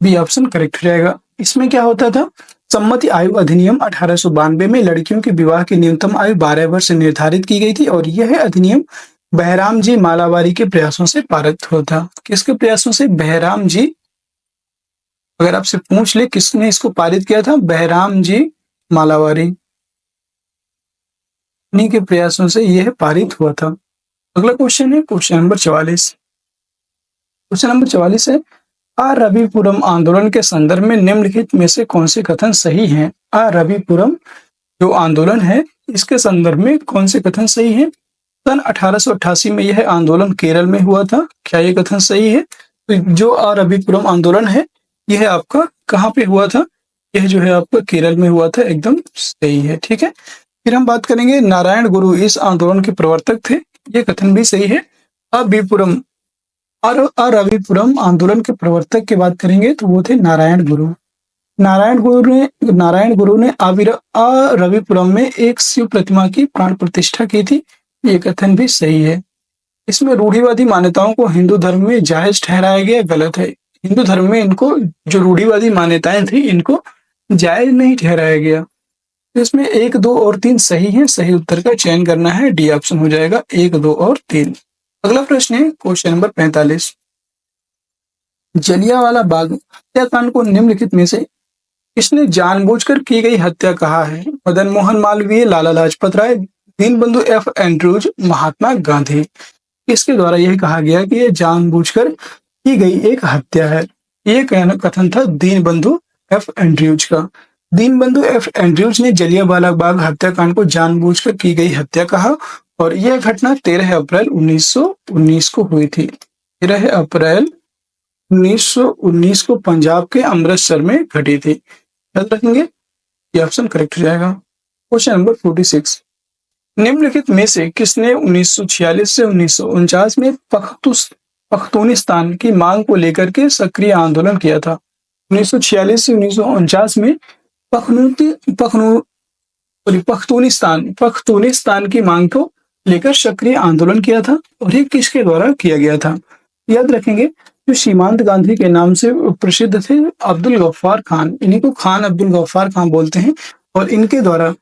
बी ऑप्शन करेक्ट हो जाएगा। इसमें क्या होता था? सम्मति आयु अधिनियम 1892 में लड़कियों के विवाह की न्यूनतम आयु 12 वर्ष निर्धारित की गई थी और यह अधिनियम बहराम जी मालावारी के प्रयासों से पारित हुआ था। किसके प्रयासों से? बहराम जी। अगर आपसे पूछ ले किसने इसको पारित किया था? बहराम जी मालावारी, इन्हीं के प्रयासों से यह पारित हुआ था। अगला क्वेश्चन है क्वेश्चन नंबर 44। क्वेश्चन नंबर 44 है, रविपुरम आंदोलन के संदर्भ में निम्नलिखित में से कौन से कथन सही हैं? रविपुरम जो आंदोलन है इसके संदर्भ में कौन से कथन सही हैं? सन 1888 में यह आंदोलन केरल में हुआ था, क्या ये कथन सही है? तो जो रविपुरम आंदोलन है यह आपका कहाँ पे हुआ था? यह जो है आपका केरल में हुआ था, एकदम सही है, ठीक है। फिर हम बात करेंगे नारायण गुरु इस आंदोलन के प्रवर्तक थे, ये कथन भी सही है। रविपुरम आंदोलन के प्रवर्तक की बात करेंगे तो वो थे नारायण गुरु। नारायण गुरु ने रविपुरम में एक शिव प्रतिमा की प्राण प्रतिष्ठा की थी, ये कथन भी सही है। इसमें रूढ़िवादी मान्यताओं को हिंदू धर्म में जायज ठहराया गया, गलत है। हिंदू धर्म में इनको जो रूढ़िवादी मान्यताएं थी इनको जायज नहीं ठहराया गया। इसमें 1, 2 और 3 सही है, सही उत्तर का चयन करना है, डी ऑप्शन हो जाएगा 1, 2 और 3। अगला प्रश्न है क्वेश्चन नंबर 45, जलियांवाला बाग हत्याकांड को निम्नलिखित में से किसने जानबूझकर की गई हत्या कहा है? Madan Mohan Malviya, Lala Lajpat Rai, Deenbandhu F Andrews, Mahatma Gandhi. इसके द्वारा यह कहा गया कि यह जानबूझकर की गई एक हत्या है। ये कथन था दीनबंधु एफ एंड्रूज का। दीनबंधु एफ एंड्रूज ने जलियांवाला बाग हत्याकांड को जानबूझकर की गई हत्या कहा और यह घटना 13 अप्रैल 1919 को हुई थी। 13 अप्रैल 1919 को पंजाब के अमृतसर में घटी थी। याद रखेंगे, ये ऑप्शन करेक्ट हो जाएगा। क्वेश्चन नंबर 46, निम्नलिखित में से किसने 1946 से 1949 में पख्तूनिस्तान की मांग को लेकर के सक्रिय आंदोलन किया था? 1946 से 1949 में पख्तूनिस्तान की मांग को लेकर सक्रिय आंदोलन किया था और ये किसके द्वारा किया गया था? याद रखेंगे जो सीमांत गांधी के नाम से प्रसिद्ध थे अब्दुल गफ्फार खान, इन्हीं को खान अब्दुल गफ्फार खान बोलते हैं और इनके द्वारा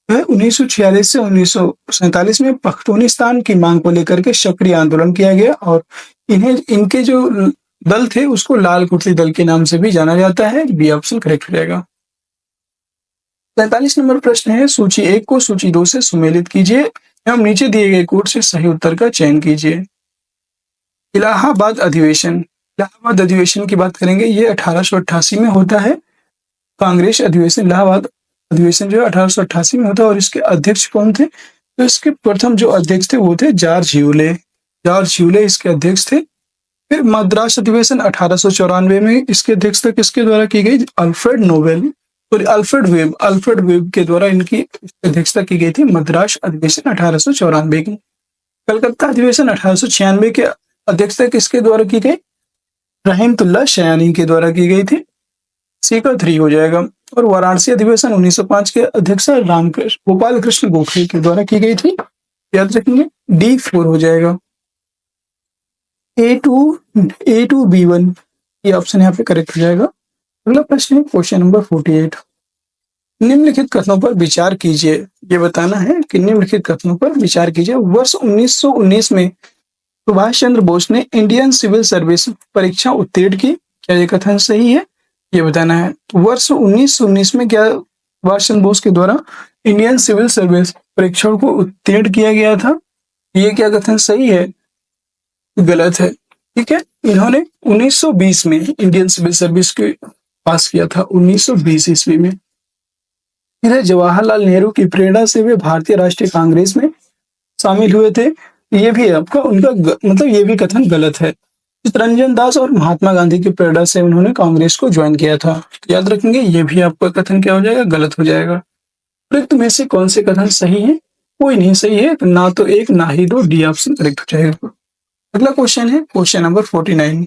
1946 से 1947 में पख्तूनिस्तान की मांग को लेकर के सक्रिय आंदोलन किया गया और इनके जो दल थे उसको लाल कुर्ती दल के नाम से भी जाना जाता है, बी ऑप्शन करेक्ट हो जाएगा। 45 नंबर प्रश्न है, सूची 1 को सूची 2 से सुमेलित कीजिए एवं नीचे दिए गए कोड से सही उत्तर का चयन कीजिए। इलाहाबाद अधिवेशन, इलाहाबाद अधिवेशन की बात करेंगे, ये 1888 में होता है। कांग्रेस अधिवेशन, इलाहाबाद अधिवेशन जो है 1888 में होता है और इसके अध्यक्ष कौन थे? तो इसके प्रथम जो अध्यक्ष थे वो थे जॉर्ज ह्यूले। जॉर्ज ह्यूले इसके अध्यक्ष थे। फिर मद्रास अधिवेशन 1894 में, इसकी अध्यक्षता किसके द्वारा की गई? अल्फ्रेड नोबेल और अल्फ्रेड वेब के द्वारा इनकी अध्यक्षता की गई थी। मद्रास अधिवेशन 1894 की। कलकत्ता अधिवेशन 1896 के अध्यक्षता किसके द्वारा की गई? रहमतुल्लाह शयानी के द्वारा की गई थी। सी का 3 हो जाएगा। और वाराणसी अधिवेशन 1905 के अध्यक्षता गोपाल कृष्ण गोखले के द्वारा की गई थी। याद रखेंगे, D4 हो जाएगा। A2B1 ये ऑप्शन यहाँ पे करेक्ट हो जाएगा। अगला प्रश्न है क्वेश्चन नंबर 48। निम्नलिखित कथनों पर विचार कीजिए। ये बताना है कि निम्नलिखित कथनों पर विचार कीजिए। वर्ष 1919 में सुभाष चंद्र बोस ने इंडियन सिविल सर्विस परीक्षा उत्तीर्ण की। क्या ये कथन सही है? ये बताना है। वर्ष 1919 में क्या सुभाष चंद्र बोस के द्वारा इंडियन सिविल सर्विस परीक्षा को उत्तीर्ण किया गया था? ये क्या कथन सही है? गलत है। ठीक है, इन्होंने 1920 में इंडियन सिविल सर्विस के पास किया था, 1920 ईस्वी में। इधर जवाहरलाल नेहरू की प्रेरणा से वे भारतीय राष्ट्रीय कांग्रेस में शामिल हुए थे। ये भी आपका उनका मतलब ये भी कथन गलत है। चित्तरंजन दास और महात्मा गांधी की प्रेरणा से उन्होंने कांग्रेस को ज्वाइन किया था। याद रखेंगे, ये भी आपका कथन क्या हो जाएगा? गलत हो जाएगा। उपयुक्त में से कौन से कथन सही है? कोई नहीं सही है, तो ना तो एक ना ही दो, डी ऑप्शन करेक्ट हो जाएगा। अगला क्वेश्चन है क्वेश्चन नंबर 49।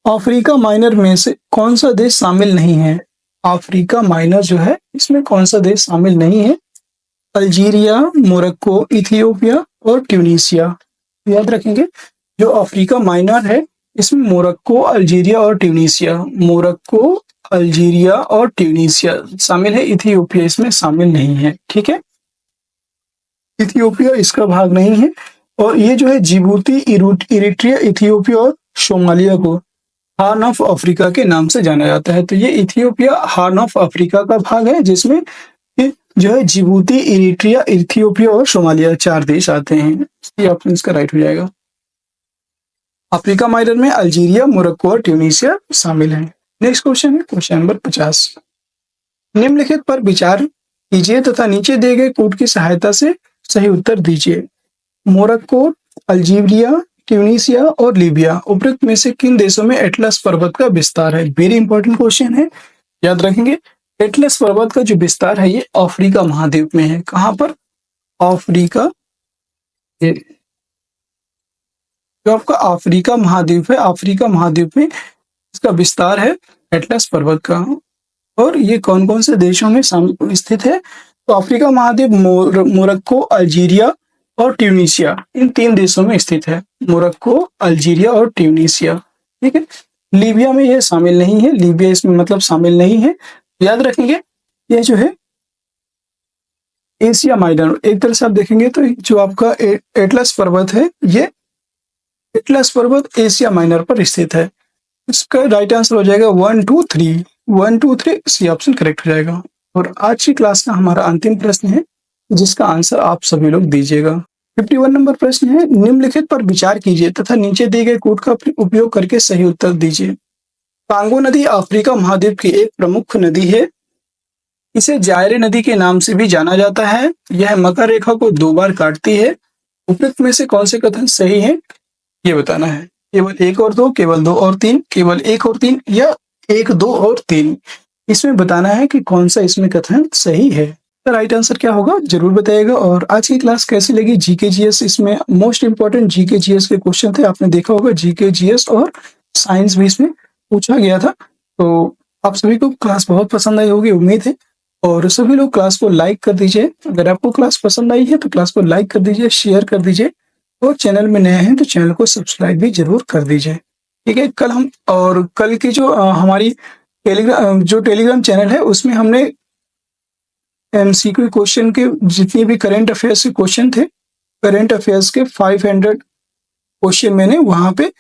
अफ्रीका माइनर में से कौन सा देश शामिल नहीं है? अफ्रीका माइनर जो है इसमें कौन सा देश शामिल नहीं है? अल्जीरिया, मोरक्को, इथियोपिया और ट्यूनीसिया। याद रखेंगे, जो अफ्रीका माइनर है इसमें मोरक्को, अल्जीरिया और ट्यूनीसिया, मोरक्को, अल्जीरिया और ट्यूनीसिया शामिल है। इथियोपिया इसमें शामिल नहीं है। ठीक है, इथियोपिया इसका भाग नहीं है। और ये जो है जिबूती, इरिट्रिया, इथियोपिया और सोमालिया को हार्न ऑफ अफ्रीका के नाम से जाना जाता है। तो ये इथियोपिया हार्न ऑफ अफ्रीका का भाग है, जिसमें जो है जिबूती, इरिट्रिया, इथियोपिया और सोमालिया 4 देश आते हैं। ये ऑप्शन इसका राइट हो जाएगा। अफ्रीका माइनर में अल्जीरिया, मोरक्को और ट्यूनीसिया शामिल हैं। नेक्स्ट क्वेश्चन है क्वेश्चन नंबर 50। निम्नलिखित पर विचार कीजिए तथा नीचे दिए गए कोड की सहायता से सही उत्तर दीजिए। मोरक्को, अल्जीरिया, ट्यूनीसिया और लीबिया उपरोक्त में से किन देशों में एटलस पर्वत का विस्तार है? वेरी इंपॉर्टेंट क्वेश्चन है, याद रखेंगे। एटलस पर्वत का जो विस्तार है ये अफ्रीका महाद्वीप में है। कहां पर? अफ्रीका, जो आपका अफ्रीका महाद्वीप है, अफ्रीका महाद्वीप में इसका विस्तार है एटलस पर्वत का। और ये कौन कौन से देशों में स्थित है? तो अफ्रीका महाद्वीप मोरक्को, अल्जीरिया और ट्यूनीसिया, इन 3 देशों में स्थित है। मोरक्को, अल्जीरिया और ट्यूनीसिया। ठीक है, लीबिया में ये शामिल नहीं है, लीबिया इसमें मतलब शामिल नहीं है। याद रखेंगे, ये जो है एशिया माइनर, एक तरह से आप देखेंगे तो जो आपका एटलस पर्वत है, ये एटलस पर्वत एशिया माइनर पर स्थित है। इसका राइट आंसर हो जाएगा 1 2 3, 1 2 3, सी ऑप्शन करेक्ट हो जाएगा। और आज की क्लास का हमारा अंतिम प्रश्न है, जिसका आंसर आप सभी लोग दीजिएगा। 51 नंबर प्रश्न है, निम्नलिखित पर विचार कीजिए तथा नीचे दिए गए कोड का उपयोग करके सही उत्तर दीजिए। कांगो नदी अफ्रीका महाद्वीप की एक प्रमुख नदी है। इसे जायरे नदी के नाम से भी जाना जाता है। यह मकर रेखा को 2 बार काटती है। उपयुक्त में से कौन से कथन सही है? ये बताना है। केवल 1 और 2, केवल 2 और 3, केवल 1 और 3 या 1 2 और 3, इसमें बताना है कि कौन सा इसमें कथन सही है। तो राइट आंसर क्या होगा जरूर बताइएगा। और आज की क्लास कैसी लगी? जीके जीएस, इसमें मोस्ट इंपॉर्टेंट जीके जीएस के क्वेश्चन थे। आपने देखा होगा जीके जीएस और साइंस भी इसमें पूछा गया था। तो आप सभी को क्लास बहुत पसंद आई होगी, उम्मीद है। और सभी लोग क्लास को लाइक कर दीजिए। अगर आपको क्लास पसंद आई है तो क्लास को लाइक कर दीजिए, शेयर कर दीजिए। और चैनल में नए हैं तो चैनल को सब्सक्राइब भी जरूर कर दीजिए। ठीक है, कल की जो हमारी टेलीग्राम चैनल है, उसमें हमने एमसीक्यू क्वेश्चन के जितने भी करंट अफेयर्स के क्वेश्चन थे, करंट अफेयर्स के 500 क्वेश्चन मैंने वहां पे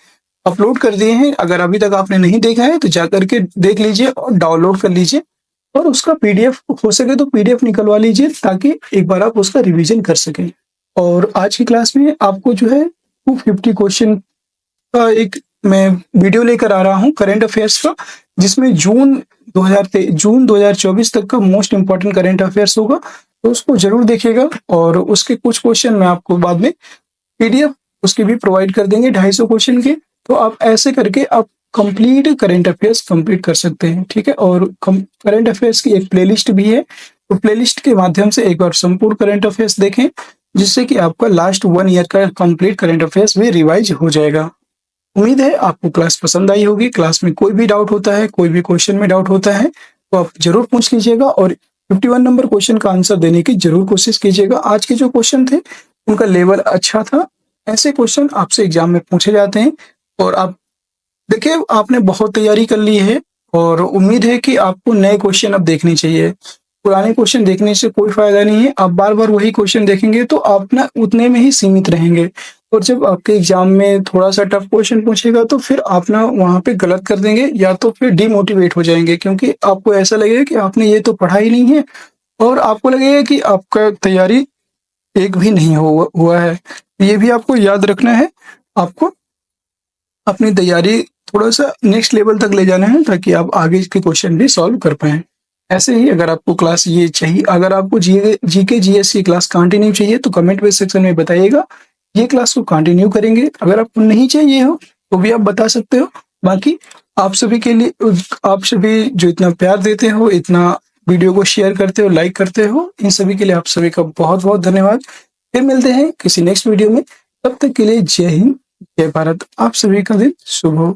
अपलोड कर दिए हैं। अगर अभी तक आपने नहीं देखा है तो जाकर के देख लीजिए और डाउनलोड कर लीजिए। और उसका पीडीएफ हो सके तो पीडीएफ निकलवा लीजिए ताकि एक बार आप उसका रिवीजन कर सकें। और आज की क्लास में आपको जो है 250 क्वेश्चन का एक मैं वीडियो लेकर आ रहा हूँ करंट अफेयर्स का, जिसमें जून 2024 तक का मोस्ट इम्पोर्टेंट करंट अफेयर्स होगा, तो उसको जरूर देखिएगा। और उसके कुछ क्वेश्चन मैं आपको बाद में पीडीएफ उसके भी प्रोवाइड कर देंगे 250 क्वेश्चन के, तो आप ऐसे करके आप कंप्लीट करंट अफेयर्स कंप्लीट कर सकते हैं, ठीक है। और करंट अफेयर्स की एक प्लेलिस्ट भी है, तो प्लेलिस्ट के माध्यम से एक बार संपूर्ण करंट अफेयर्स देखें, जिससे कि आपका लास्ट 1 ईयर का कंप्लीट करंट अफेयर्स भी रिवाइज हो जाएगा। उम्मीद है आपको क्लास पसंद आई होगी। क्लास में कोई भी डाउट होता है, कोई भी क्वेश्चन में डाउट होता है, तो आप जरूर पूछ लीजिएगा और 51 नंबर क्वेश्चन का आंसर देने की जरूर कोशिश कीजिएगा। आज के जो क्वेश्चन थे उनका लेवल अच्छा था। ऐसे क्वेश्चन आपसे एग्जाम में पूछे जाते हैं और आप देखिए आपने बहुत तैयारी कर ली है और उम्मीद है कि आपको नए क्वेश्चन अब देखने चाहिए। पुराने क्वेश्चन देखने से कोई फायदा नहीं है। आप बार बार वही क्वेश्चन देखेंगे तो आप ना उतने में ही सीमित रहेंगे, और जब आपके एग्जाम में थोड़ा सा टफ क्वेश्चन पूछेगा तो फिर आप ना वहाँ पे गलत कर देंगे या तो फिर डिमोटिवेट हो जाएंगे, क्योंकि आपको ऐसा लगेगा कि आपने ये तो पढ़ा ही नहीं है और आपको लगेगा कि आपका तैयारी एक भी नहीं हुआ है। ये भी आपको याद रखना है। आपको अपनी तैयारी थोड़ा सा नेक्स्ट लेवल तक ले जाना है ताकि आप आगे के क्वेश्चन भी सॉल्व कर पाएं। ऐसे ही अगर आपको क्लास ये चाहिए, अगर आपको जीके जीएस की क्लास कंटिन्यू चाहिए तो कमेंट में सेक्शन में बताइएगा, ये क्लास को कंटिन्यू करेंगे। अगर आपको नहीं चाहिए हो तो भी आप बता सकते हो। बाकी आप सभी के लिए, आप सभी जो इतना प्यार देते हो, इतना वीडियो को शेयर करते हो, लाइक करते हो, इन सभी के लिए आप सभी का बहुत बहुत धन्यवाद। फिर मिलते हैं किसी नेक्स्ट वीडियो में, तब तक के लिए जय हिंद, जय भारत। आप सभी का दिन शुभ हो।